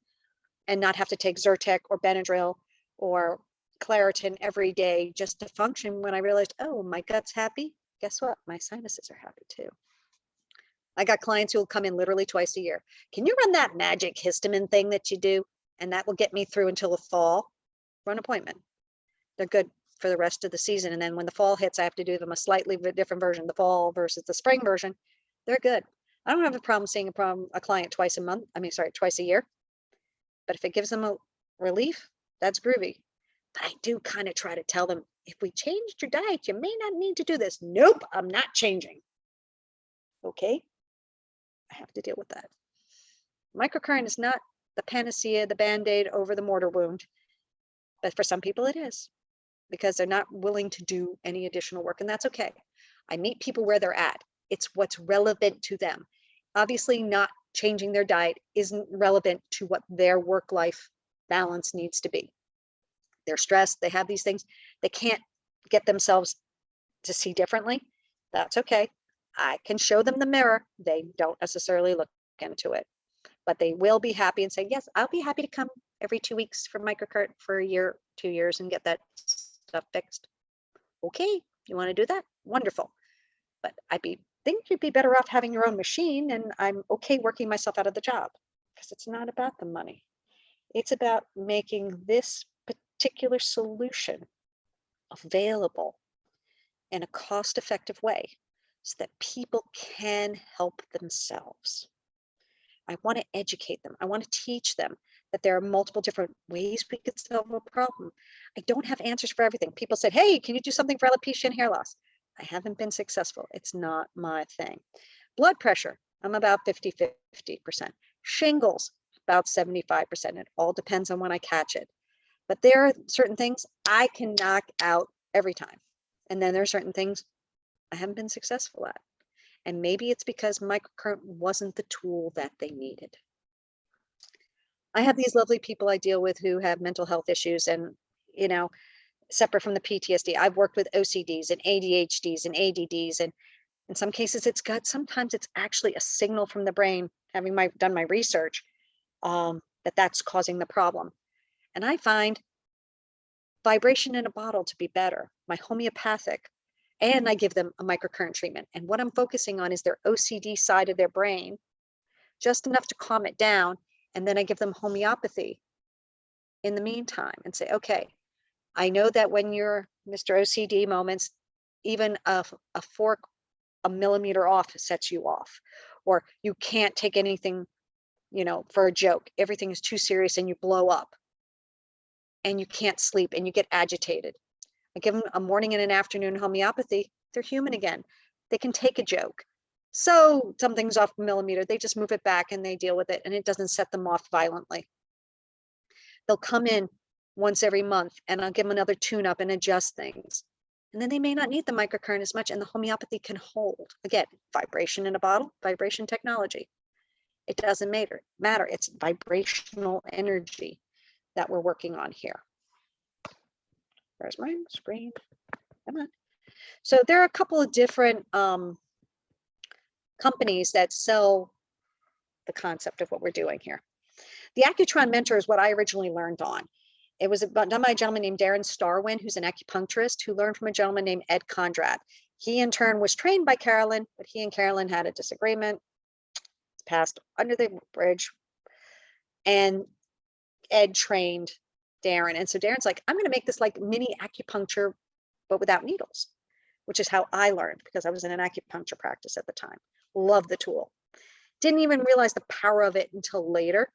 and not have to take Zyrtec or Benadryl or Claritin every day just to function. When I realized, oh, my gut's happy, guess what? My sinuses are happy too. I got clients who will come in literally twice a year. Can you run that magic histamine thing that you do? And that will get me through until the fall. Run appointment. They're good for the rest of the season. And then when the fall hits, I have to do them a slightly different version, the fall versus the spring version. They're good. I don't have a problem seeing a client twice a year. But if it gives them a relief, that's groovy. But I do kind of try to tell them, if we changed your diet, you may not need to do this. Nope, I'm not changing. Okay, I have to deal with that. Microcurrent is not the panacea, the Band-Aid over the mortar wound. But for some people it is, because they're not willing to do any additional work, and that's okay. I meet people where they're at. It's what's relevant to them. Obviously, not changing their diet isn't relevant to what their work-life balance needs to be. They're stressed, they have these things, they can't get themselves to see differently. That's okay. I can show them the mirror. They don't necessarily look into it, but they will be happy and say, yes, I'll be happy to come every 2 weeks for Microcurrent for a year, 2 years and get that stuff fixed. Okay, you want to do that? Wonderful. But think you'd be better off having your own machine, and I'm okay working myself out of the job, because it's not about the money. It's about making this particular solution available in a cost-effective way so that people can help themselves. I want to educate them. I want to teach them that there are multiple different ways we could solve a problem. I don't have answers for everything. People said, hey, can you do something for alopecia and hair loss? I haven't been successful. It's not my thing. Blood pressure, I'm about 50%. Shingles, about 75%. It all depends on when I catch it. But there are certain things I can knock out every time. And then there are certain things I haven't been successful at. And maybe it's because microcurrent wasn't the tool that they needed. I have these lovely people I deal with who have mental health issues, and, separate from the PTSD, I've worked with OCDs and ADHDs and ADDs, and in some cases it's gut. Sometimes it's actually a signal from the brain, having done my research, that's causing the problem. And I find vibration in a bottle to be better, my homeopathic, and I give them a microcurrent treatment. And what I'm focusing on is their OCD side of their brain, just enough to calm it down. And then I give them homeopathy in the meantime and say, okay, I know that when you're Mr. OCD moments, even a fork a millimeter off sets you off, or you can't take anything, for a joke. Everything is too serious and you blow up and you can't sleep and you get agitated. I give them a morning and an afternoon homeopathy. They're human again. They can take a joke. So something's off a millimeter, they just move it back and they deal with it, and it doesn't set them off violently. They'll come in once every month and I'll give them another tune up and adjust things. And then they may not need the microcurrent as much, and the homeopathy can hold. Again, vibration in a bottle, vibration technology. It doesn't matter. It's vibrational energy that we're working on here. Where's my screen? Come on. So there are a couple of different companies that sell the concept of what we're doing here. The Accutron Mentor is what I originally learned on. It was done by a gentleman named Darren Starwin, who's an acupuncturist who learned from a gentleman named Ed Conrad. He in turn was trained by Carolyn, but he and Carolyn had a disagreement. It's passed under the bridge. And Ed trained Darren. And so Darren's like, I'm going to make this like mini acupuncture, but without needles, which is how I learned, because I was in an acupuncture practice at the time. Love the tool. Didn't even realize the power of it until later.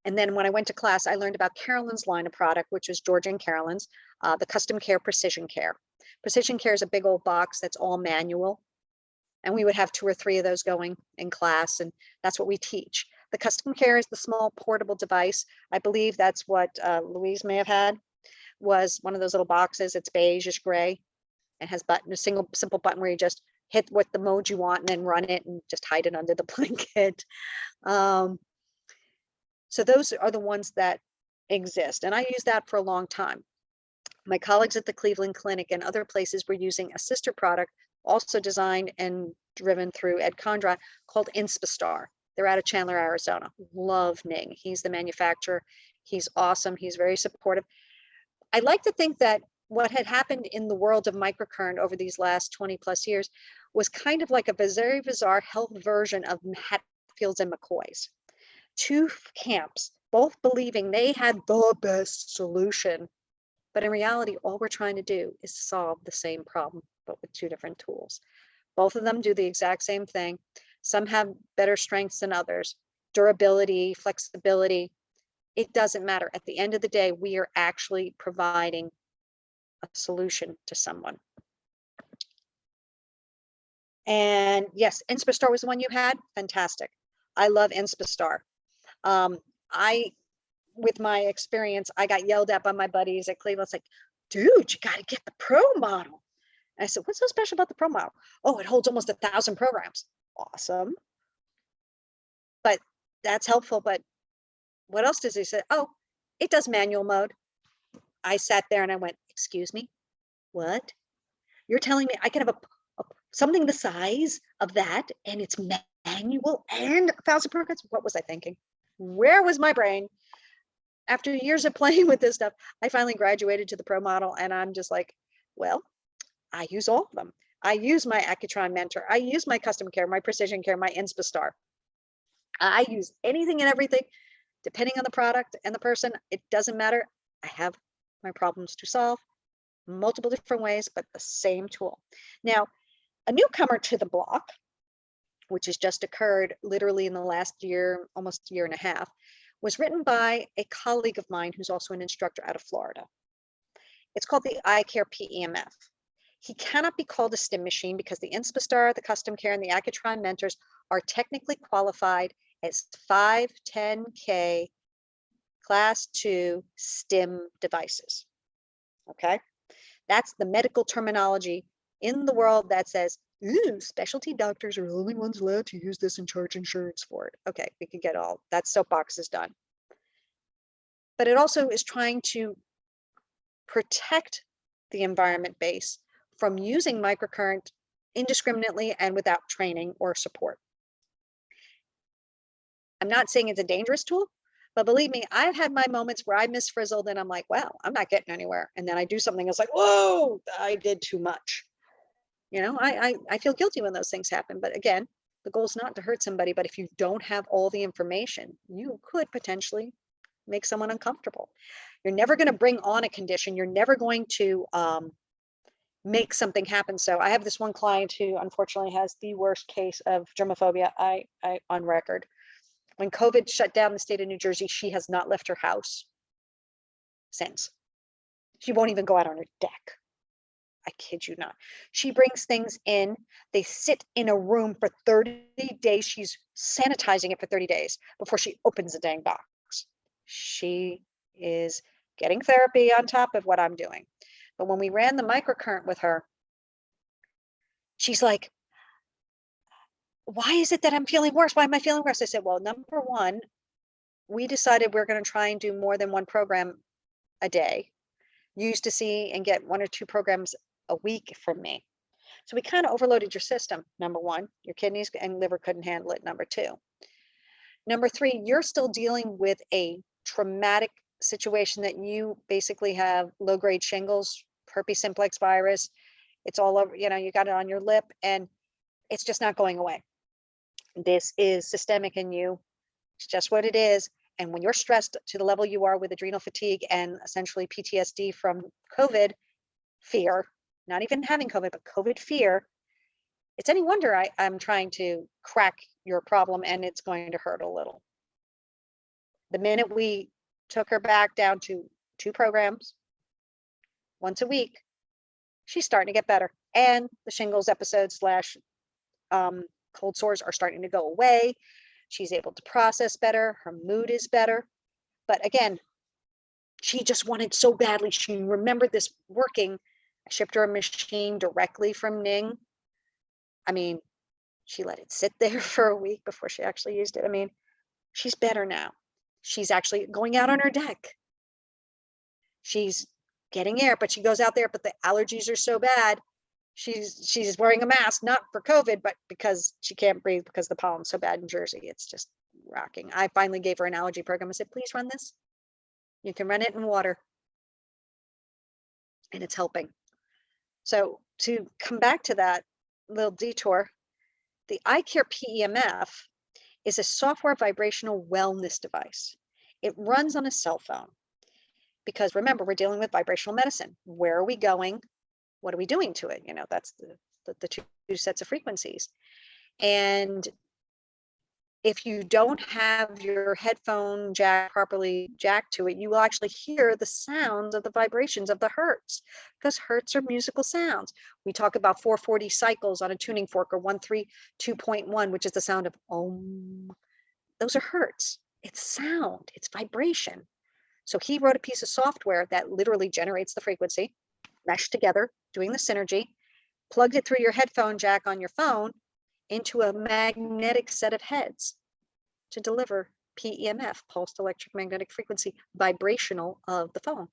And then when I went to class, I learned about Carolyn's line of product, which is Georgia and Carolyn's, the Custom Care Precision Care. Precision Care is a big old box that's all manual. And we would have 2 or 3 of those going in class, and that's what we teach. The Custom Care is the small portable device. I believe that's what Louise may have had, was one of those little boxes. It's beigeish gray. It has a simple button where you just hit what the mode you want and then run it and just hide it under the blanket. So those are the ones that exist. And I used that for a long time. My colleagues at the Cleveland Clinic and other places were using a sister product, also designed and driven through Ed Conrad, called Inspastar. They're out of Chandler, Arizona. Love Ning. He's the manufacturer. He's awesome. He's very supportive. I like to think that what had happened in the world of microcurrent over these last 20 plus years was kind of like a very bizarre health version of Hatfields and McCoys. 2 camps, both believing they had the best solution. But in reality, all we're trying to do is solve the same problem, but with 2 different tools. Both of them do the exact same thing. Some have better strengths than others, durability, flexibility. It doesn't matter. At the end of the day, we are actually providing a solution to someone. And yes, Inspastar was the one you had. Fantastic. I love Inspastar. With my experience, I got yelled at by my buddies at Cleveland. It's like, dude, you got to get the pro model. And I said, what's so special about the Pro model? Oh, it holds almost 1,000 programs. Awesome. But that's helpful. But what else does he say? Oh, it does manual mode. I sat there and I went, excuse me, what? You're telling me I can have something the size of that and it's manual and 1,000 programs? What was I thinking? Where was my brain? After years of playing with this stuff, I finally graduated to the Pro model, and I'm just like, well, I use all of them. I use my Accutron Mentor. I use my custom care, my precision care, my InSpaStar. I use anything and everything, depending on the product and the person. It doesn't matter. I have my problems to solve multiple different ways, but the same tool. Now, a newcomer to the block, which has just occurred literally in the last year, almost a year and a half, was written by a colleague of mine who's also an instructor out of Florida. It's called the Eye Care PEMF. He cannot be called a STEM machine because the InSpaStar, the Custom Care, and the Accutron Mentors are technically qualified as 510K Class 2 STEM devices. Okay, that's the medical terminology in the world that says, ooh, specialty doctors are the only ones allowed to use this and charge insurance for it. Okay, we could get all that soapbox is done. But it also is trying to protect the environment base from using microcurrent indiscriminately and without training or support. I'm not saying it's a dangerous tool, but believe me, I've had my moments where I misfrizzled and I'm like, well, I'm not getting anywhere. And then I do something that's like, whoa, I did too much. You know, I feel guilty when those things happen. But again, the goal is not to hurt somebody, but if you don't have all the information, you could potentially make someone uncomfortable. You're never going to bring on a condition. You're never going to make something happen. So I have this one client who unfortunately has the worst case of germaphobia I on record. When COVID shut down the state of New Jersey, she has not left her house since. She won't even go out on her deck. I kid you not. She brings things in. They sit in a room for 30 days. She's sanitizing it for 30 days before she opens the dang box. She is getting therapy on top of what I'm doing. But when we ran the microcurrent with her, she's like, why is it that I'm feeling worse? Why am I feeling worse? I said, well, number one, we decided we're going to try and do more than one program a day. You used to see and get 1 or 2 programs a week from me. So we kind of overloaded your system. Number one, your kidneys and liver couldn't handle it. Number two. Number three, you're still dealing with a traumatic situation that you basically have low-grade shingles, herpes simplex virus. It's all over, you know, you got it on your lip and it's just not going away. This is systemic in you. It's just what it is. And when you're stressed to the level you are with adrenal fatigue and essentially PTSD from COVID fear, not even having COVID, but COVID fear, it's any wonder I'm trying to crack your problem and it's going to hurt a little. The minute we took her back down to 2 programs, once a week, she's starting to get better. And the shingles episodes / cold sores are starting to go away. She's able to process better. Her mood is better. But again, she just wanted so badly. She remembered this working. I shipped her a machine directly from Ning. I mean, she let it sit there for a week before she actually used it. I mean, she's better now. She's actually going out on her deck. She's getting air, but she goes out there, but the allergies are so bad. She's wearing a mask, not for COVID, but because she can't breathe because the pollen's so bad in Jersey. It's just rocking. I finally gave her an allergy program. I said, please run this. You can run it in water. And it's helping. So to come back to that little detour, the Eye Care PEMF is a software vibrational wellness device. It runs on a cell phone because remember, we're dealing with vibrational medicine. Where are we going? What are we doing to it? You know, that's the 2 sets of frequencies. And if you don't have your headphone jack properly jacked to it, you will actually hear the sounds of the vibrations of the hertz, because hertz are musical sounds. We talk about 440 cycles on a tuning fork, or 132.1, which is the sound of om. Those are hertz. It's sound, it's vibration. So he wrote a piece of software that literally generates the frequency, meshed together, doing the synergy. plugged it through your headphone jack on your phone into a magnetic set of heads to deliver PEMF, pulsed electric magnetic frequency, vibrational of the phone.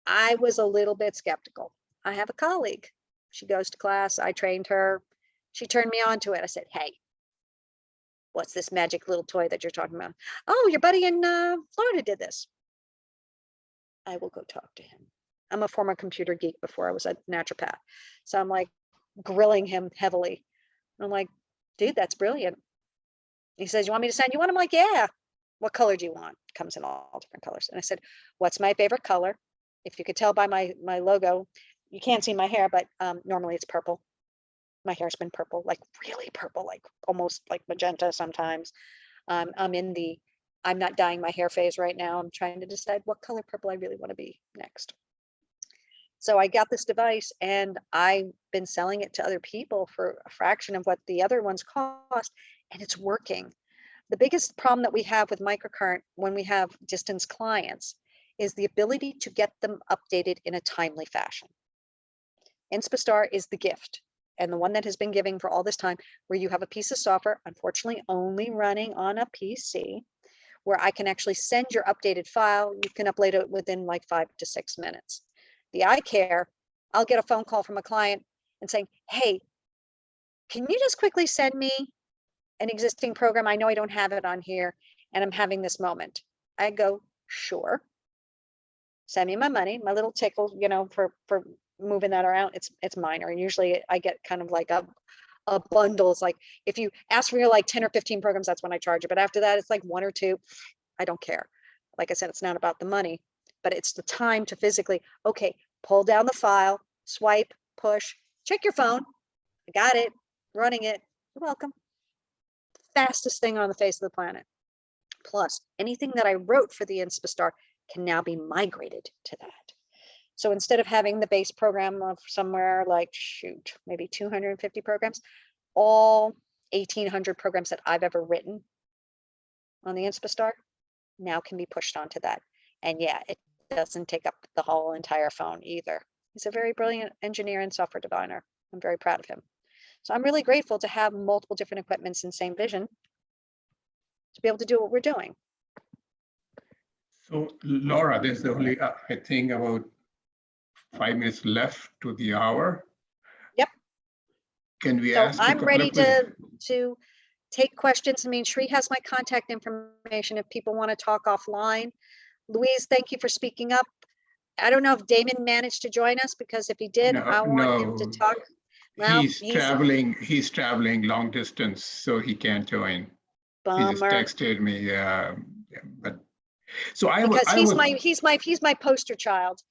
I was a little bit skeptical. I have a colleague. She goes to class. I trained her. She turned me on to it. I said, hey, what's this magic little toy that you're talking about? Oh, your buddy in Florida did this. I will go talk to him. I'm a former computer geek before I was a naturopath. So I'm like grilling him heavily. I'm like, dude, that's brilliant. He says, you want me to send you one? I'm like, yeah. What color do you want? It comes in all different colors. And I said, what's my favorite color? If you could tell by my logo, you can't see my hair, but normally it's purple. My hair's been purple, like really purple, like almost like magenta sometimes. I'm not dyeing my hair phase right now. I'm trying to decide what color purple I really want to be next. So I got this device and I've been selling it to other people for a fraction of what the other ones cost, and it's working. The biggest problem that we have with microcurrent when we have distance clients is the ability to get them updated in a timely fashion. Inspastar is the gift, and the one that has been giving for all this time, where you have a piece of software, unfortunately only running on a PC, where I can actually send your updated file. You can upload it within like 5 to 6 minutes. The eye care, I'll get a phone call from a client and saying, hey, can you just quickly send me an existing program? I know I don't have it on here and I'm having this moment. I go, sure. Send me my money, my little tickle, you know, for moving that around. It's minor. And usually I get kind of like a bundle. It's like, if you ask for your like 10 or 15 programs, that's when I charge you. But after that, it's like 1 or 2. I don't care. Like I said, it's not about the money, but it's the time to physically, okay, pull down the file, swipe, push, check your phone. I got it, running it. You're welcome. Fastest thing on the face of the planet. Plus, anything that I wrote for the Inspastar can now be migrated to that. So instead of having the base program of somewhere like, shoot, maybe 250 programs, all 1,800 programs that I've ever written on the Inspastar now can be pushed onto that. And yeah, it doesn't take up the whole entire phone either. He's a very brilliant engineer and software designer. I'm very proud of him. So I'm really grateful to have multiple different equipments in same vision to be able to do what we're doing. So Laura, there's only, I think, about 5 minutes left to the hour. Yep. Can we So ask? I'm ready to take questions. I mean, Sri has my contact information if people want to talk offline. Louise, thank you for speaking up. I don't know if Damon managed to join us, because if he did, I want him to talk. Well, he's traveling long distance, so he can't join. Bummer. He just texted me, but so he's my poster child.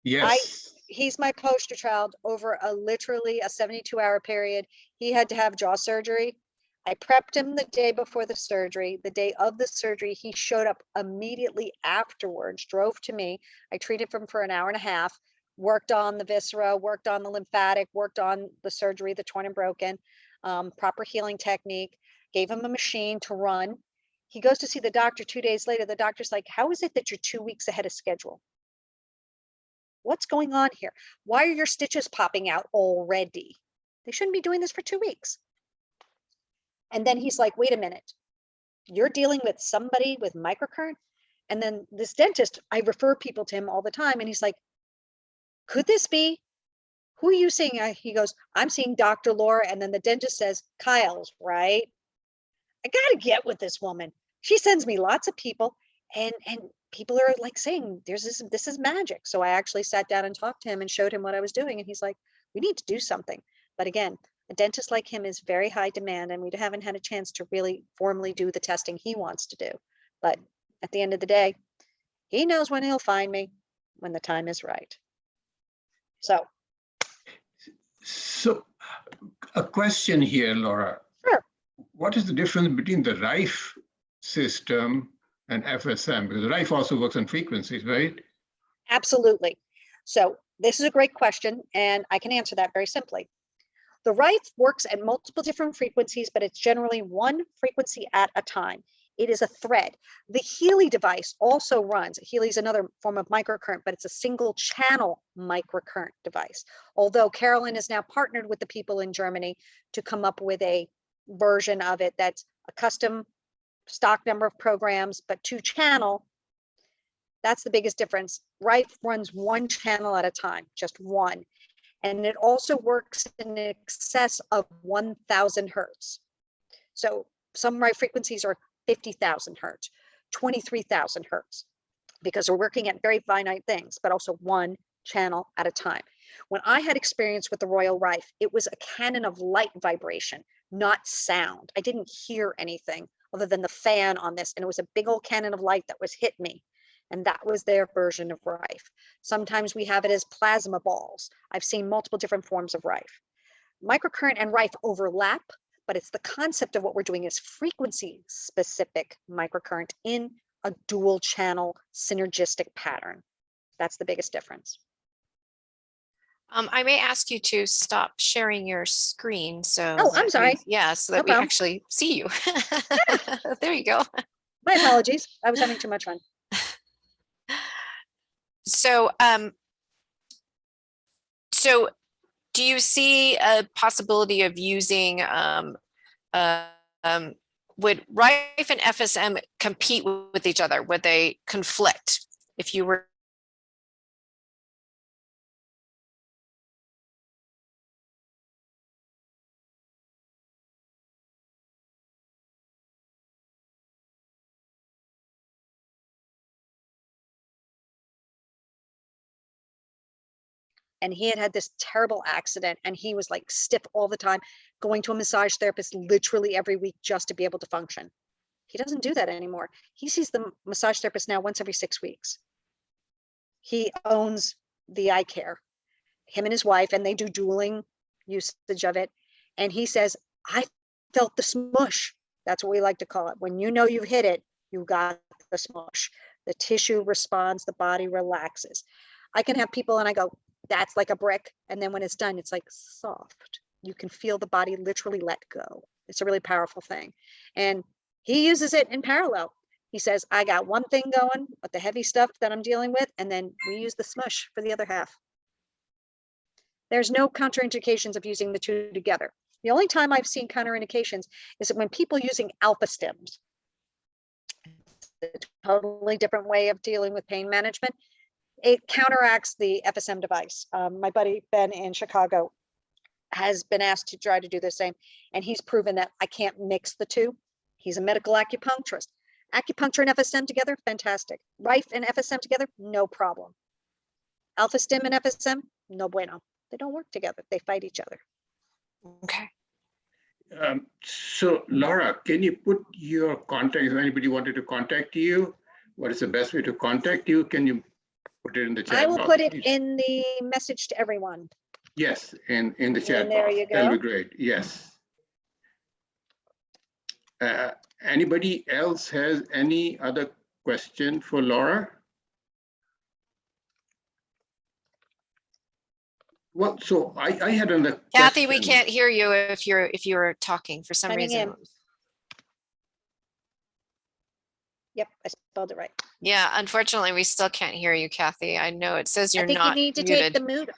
Yes. He's my poster child. Over literally a 72-hour period, he had to have jaw surgery. I prepped him the day before the surgery. The day of the surgery, he showed up immediately afterwards, drove to me. I treated him for an hour and a half, worked on the viscera, worked on the lymphatic, worked on the surgery, the torn and broken, proper healing technique, gave him a machine to run. He goes to see the doctor 2 days later. The doctor's like, how is it that you're 2 weeks ahead of schedule? What's going on here? Why are your stitches popping out already? They shouldn't be doing this for 2 weeks. And then he's like, wait a minute, you're dealing with somebody with microcurrent? And then this dentist, I refer people to him all the time. And he's like, could this be? Who are you seeing? He goes, I'm seeing Dr. Laura. And then the dentist says, Keiles, right? I got to get with this woman. She sends me lots of people, and people are like saying, this is magic. So I actually sat down and talked to him and showed him what I was doing. And he's like, we need to do something. But again, a dentist like him is very high demand, and we haven't had a chance to really formally do the testing he wants to do. But at the end of the day, he knows when he'll find me, when the time is right. So a question here, Laura. Sure. What is the difference between the Rife system and FSM? Because Rife also works on frequencies, right? Absolutely. So this is a great question, and I can answer that very simply. The Rife works at multiple different frequencies, but it's generally one frequency at a time. It is a thread. The Healy device also runs. Healy is another form of microcurrent, but it's a single channel microcurrent device. Although Carolyn is now partnered with the people in Germany to come up with a version of it that's a custom stock number of programs, but 2-channel. That's the biggest difference. Rife runs 1 channel at a time, just one. And it also works in excess of 1,000 hertz. So some Rife frequencies are 50,000 hertz, 23,000 hertz, because we're working at very finite things, but also 1 channel at a time. When I had experience with the Royal Rife, it was a cannon of light vibration, not sound. I didn't hear anything other than the fan on this, and it was a big old cannon of light that was hit me. And that was their version of Rife. Sometimes we have it as plasma balls. I've seen multiple different forms of Rife. Microcurrent and Rife overlap, but it's the concept of what we're doing is frequency specific microcurrent in a dual channel synergistic pattern. That's the biggest difference. I may ask you to stop sharing your screen. So Oh, I'm sorry. Yeah, so that No we problem. actually see you. There you go. My apologies. I was having too much fun. So, so do you see a possibility of using, would Rife and FSM compete with each other? Would they conflict if you were? And he had this terrible accident and he was like stiff all the time, going to a massage therapist literally every week just to be able to function. He doesn't do that anymore. He sees the massage therapist now once every 6 weeks. He owns the eye care, him and his wife, and they do dueling usage of it. And he says, I felt the smush. That's what we like to call it. When you know you've hit it, you got the smush. The tissue responds, the body relaxes. I can have people and I go, that's like a brick. And then when it's done, it's like soft. You can feel the body literally let go. It's a really powerful thing. And he uses it in parallel. He says, I got one thing going with the heavy stuff that I'm dealing with, and then we use the smush for the other half. There's no contraindications of using the two together. The only time I've seen contraindications is when people using alpha stims. It's a totally different way of dealing with pain management. It counteracts the FSM device. My buddy Ben in Chicago has been asked to try to do the same, and he's proven that I can't mix the two. He's a medical acupuncturist. Acupuncture and FSM together, fantastic. Rife and FSM together, no problem. Alpha stim and FSM, no bueno. They don't work together. They fight each other. Okay. So Laura, can you put your contact, if anybody wanted to contact you, what is the best way to contact you? Can you put it in the chat I will box, put it please? in the message to everyone. Yes, in the chat And there box. you That'll go. be great. Yes. Anybody else has any other question for Laura? Well, so I had another Kathy, we question. can't hear you if you're talking for some Chiming reason. in. Yep, I spelled it right. Yeah, unfortunately, we still can't hear you, Kathy. I know it says I you're think you not need to muted. take the mute.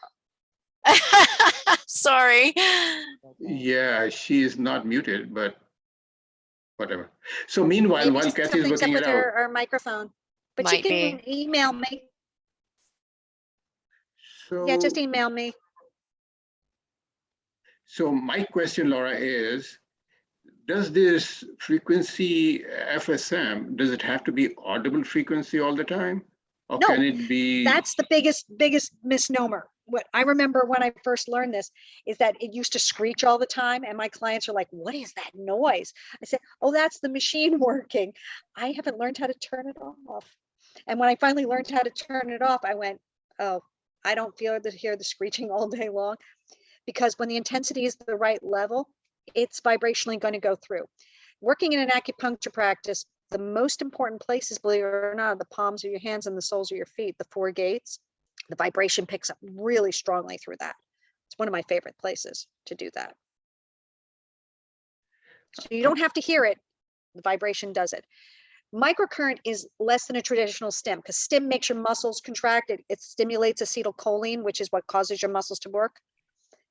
Sorry. Yeah, she is not muted, but whatever. So meanwhile, Maybe while Kathy is something's up looking with it out, her microphone. But Might you can be. email me. Yeah, just email me. So my question, Laura, is, does this frequency FSM, does it have to be audible frequency all the time? Or No, can it be? That's the biggest misnomer. What I remember when I first learned this is that it used to screech all the time. And my clients are like, what is that noise? I said, oh, that's the machine working. I haven't learned how to turn it off. And when I finally learned how to turn it off, I went, oh, I don't hear the screeching all day long. Because when the intensity is the right level, it's vibrationally going to go through. Working in an acupuncture practice, the most important places, believe it or not, the palms of your hands and the soles of your feet, the 4 gates, the vibration picks up really strongly through that. It's one of my favorite places to do that. So you don't have to hear it. The vibration does it. Microcurrent is less than a traditional stim because stim makes your muscles contract. It stimulates acetylcholine, which is what causes your muscles to work.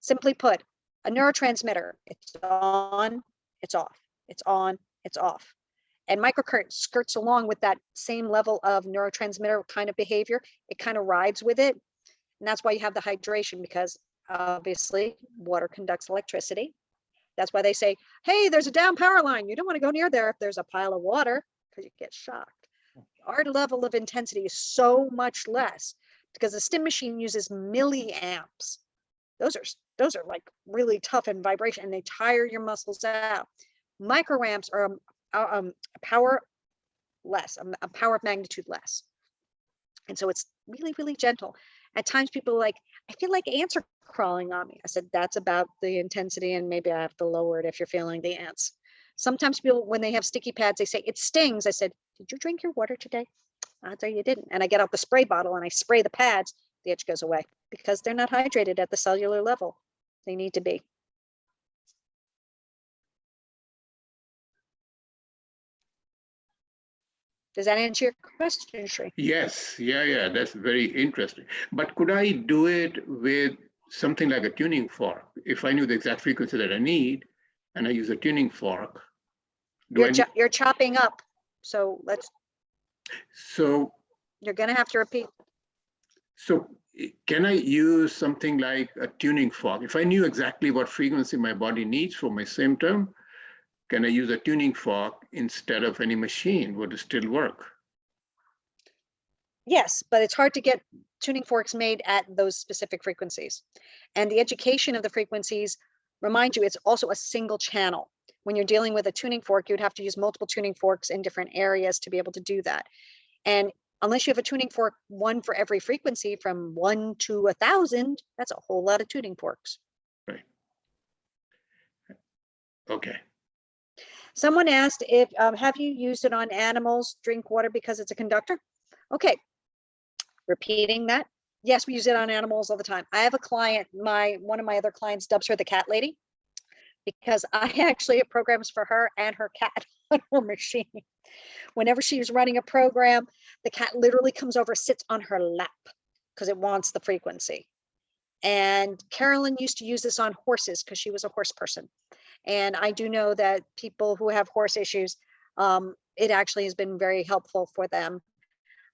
Simply put, a neurotransmitter, it's on, it's off, it's on, it's off. And microcurrent skirts along with that same level of neurotransmitter kind of behavior. It kind of rides with it. And that's why you have the hydration, because obviously water conducts electricity. That's why they say, hey, there's a down power line. You don't want to go near there if there's a pile of water, because you get shocked. Our level of intensity is so much less because the stim machine uses milliamps. Those are like really tough in vibration, and they tire your muscles out. Microamps are a power less, a power of magnitude less. And so it's really, really gentle. At times people are like, I feel like ants are crawling on me. I said, that's about the intensity, and maybe I have to lower it if you're feeling the ants. Sometimes people, when they have sticky pads, they say, it stings. I said, did you drink your water today? Odds are you didn't. And I get out the spray bottle and I spray the pads, the itch goes away because they're not hydrated at the cellular level. They need to be. Does that answer your question, Shri? Yes, yeah, that's very interesting. But could I do it with something like a tuning fork? If I knew the exact frequency that I need, and I use a tuning fork, You're chopping up. So you're going to have to repeat. So can I use something like a tuning fork? If I knew exactly what frequency my body needs for my symptom, can I use a tuning fork instead of any machine? Would it still work? Yes, but it's hard to get tuning forks made at those specific frequencies. And the education of the frequencies, remind you, it's also a single channel. When you're dealing with a tuning fork, you'd have to use multiple tuning forks in different areas to be able to do that. And unless you have a tuning fork, one for every frequency from 1 to 1,000, that's a whole lot of tuning forks. Right. Okay. Someone asked if, have you used it on animals, drink water because it's a conductor? Okay, repeating that. Yes, we use it on animals all the time. I have a client, one of my other clients dubs her the cat lady because I actually have programs for her and her cat on her machine. Whenever she's running a program, the cat literally comes over, sits on her lap because it wants the frequency. And Carolyn used to use this on horses because she was a horse person. And I do know that people who have horse issues, it actually has been very helpful for them.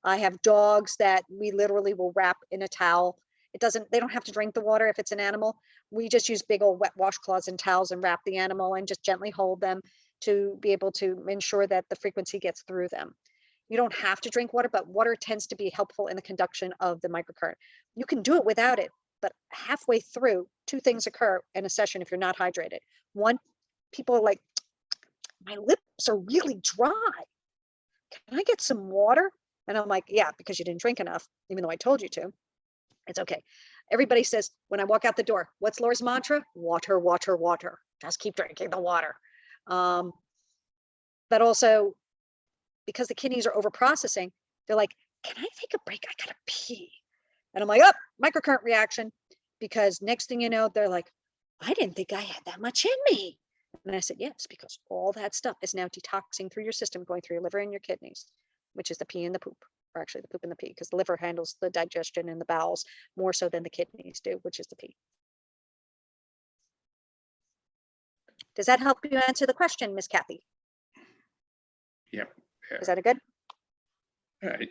I have dogs that we literally will wrap in a towel. They don't have to drink the water if it's an animal. We just use big old wet washcloths and towels and wrap the animal and just gently hold them to be able to ensure that the frequency gets through them. You don't have to drink water, but water tends to be helpful in the conduction of the microcurrent. You can do it without it, but halfway through, two things occur in a session if you're not hydrated. One, people are like, my lips are really dry. Can I get some water? And I'm like, yeah, because you didn't drink enough, even though I told you to. It's okay. Everybody says, when I walk out the door, what's Laura's mantra? Water, water, water. Just keep drinking the water. But also, because the kidneys are over processing, they're like, can I take a break? I gotta pee. And I'm like, oh, microcurrent reaction. Because next thing you know, they're like, I didn't think I had that much in me. And I said, yes, because all that stuff is now detoxing through your system, going through your liver and your kidneys, which is the pee and the poop, or actually the poop and the pee, because the liver handles the digestion and the bowels more so than the kidneys do, which is the pee. Does that help you answer the question, Miss Kathy? Yep. Is that a good? Right.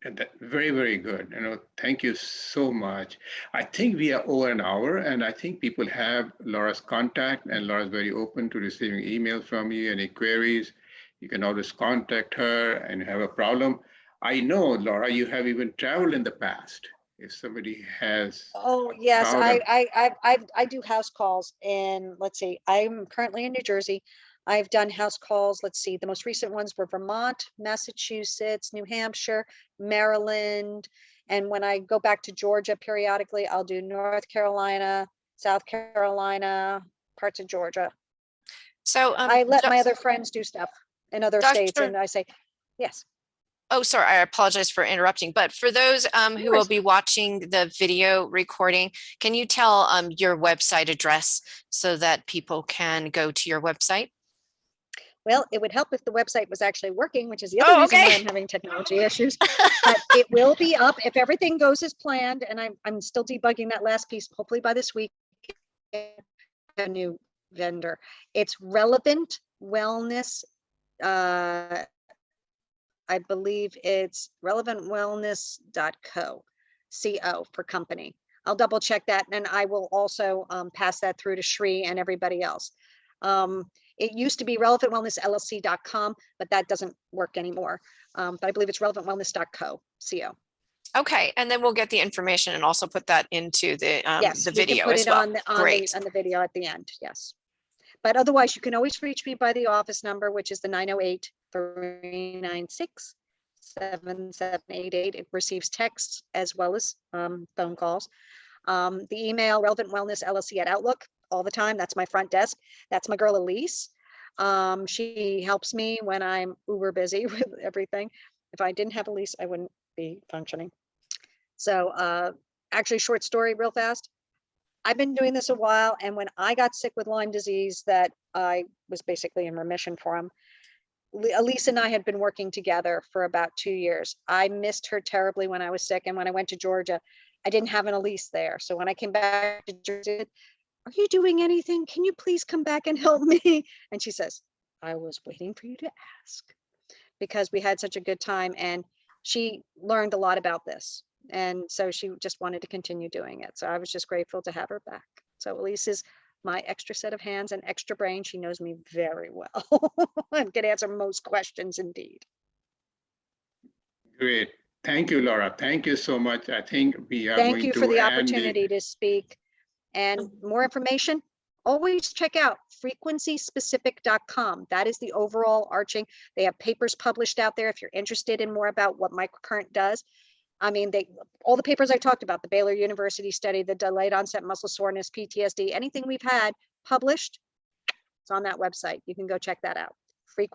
And that, very, very good. Thank you so much. I think we are over an hour, and I think people have Laura's contact, and Laura's very open to receiving emails from you, any queries. You can always contact her and have a problem. I know, Laura, you have even traveled in the past. If somebody has. Oh, yes, I do house calls, and let's see, I'm currently in New Jersey. I've done house calls. Let's see, the most recent ones were Vermont, Massachusetts, New Hampshire, Maryland. And when I go back to Georgia periodically, I'll do North Carolina, South Carolina, parts of Georgia. So I let my other friends do stuff in other states, and I say, yes. Oh, sorry, I apologize for interrupting. But for those who will be watching the video recording, can you tell your website address so that people can go to your website? Well, it would help if the website was actually working, which is the other reason why okay. I'm having technology issues. But it will be up if everything goes as planned. And I'm still debugging that last piece. Hopefully by this week, a new vendor. It's Relevant Wellness. I believe it's relevantwellness.co, CO for company. I'll double check that, and I will also pass that through to Shri and everybody else. It used to be relevantwellnessllc.com, but that doesn't work anymore. But I believe it's relevantwellness.co, CO. Okay, and then we'll get the information and also put that into the Yes, we can video put as it well. on the Great. on the video at the end. Yes. But otherwise, you can always reach me by the office number, which is the 908-396-7788. It receives texts as well as phone calls. The email, relevantwellnessllc@outlook, all the time. That's my front desk. That's my girl Elise. She helps me when I'm uber busy with everything. If I didn't have Elise, I wouldn't be functioning. So actually, short story real fast. I've been doing this a while, and when I got sick with Lyme disease that I was basically in remission from, Elise and I had been working together for about 2 years. I missed her terribly when I was sick, and when I went to Georgia, I didn't have an Elise there. So when I came back to Georgia, are you doing anything? Can you please come back and help me? And she says, I was waiting for you to ask, because we had such a good time, and she learned a lot about this. And so she just wanted to continue doing it. So I was just grateful to have her back. So Elise is my extra set of hands and extra brain. She knows me very well and can answer most questions indeed. Great. Thank you, Laura. Thank you so much. I think we are Thank going you to for the end opportunity to speak. And more information, always check out frequencyspecific.com. That is the overall arching. They have papers published out there if you're interested in more about what microcurrent does. I mean, all the papers I talked about, the Baylor University study, the delayed onset muscle soreness, PTSD, anything we've had published, it's on that website. You can go check that out.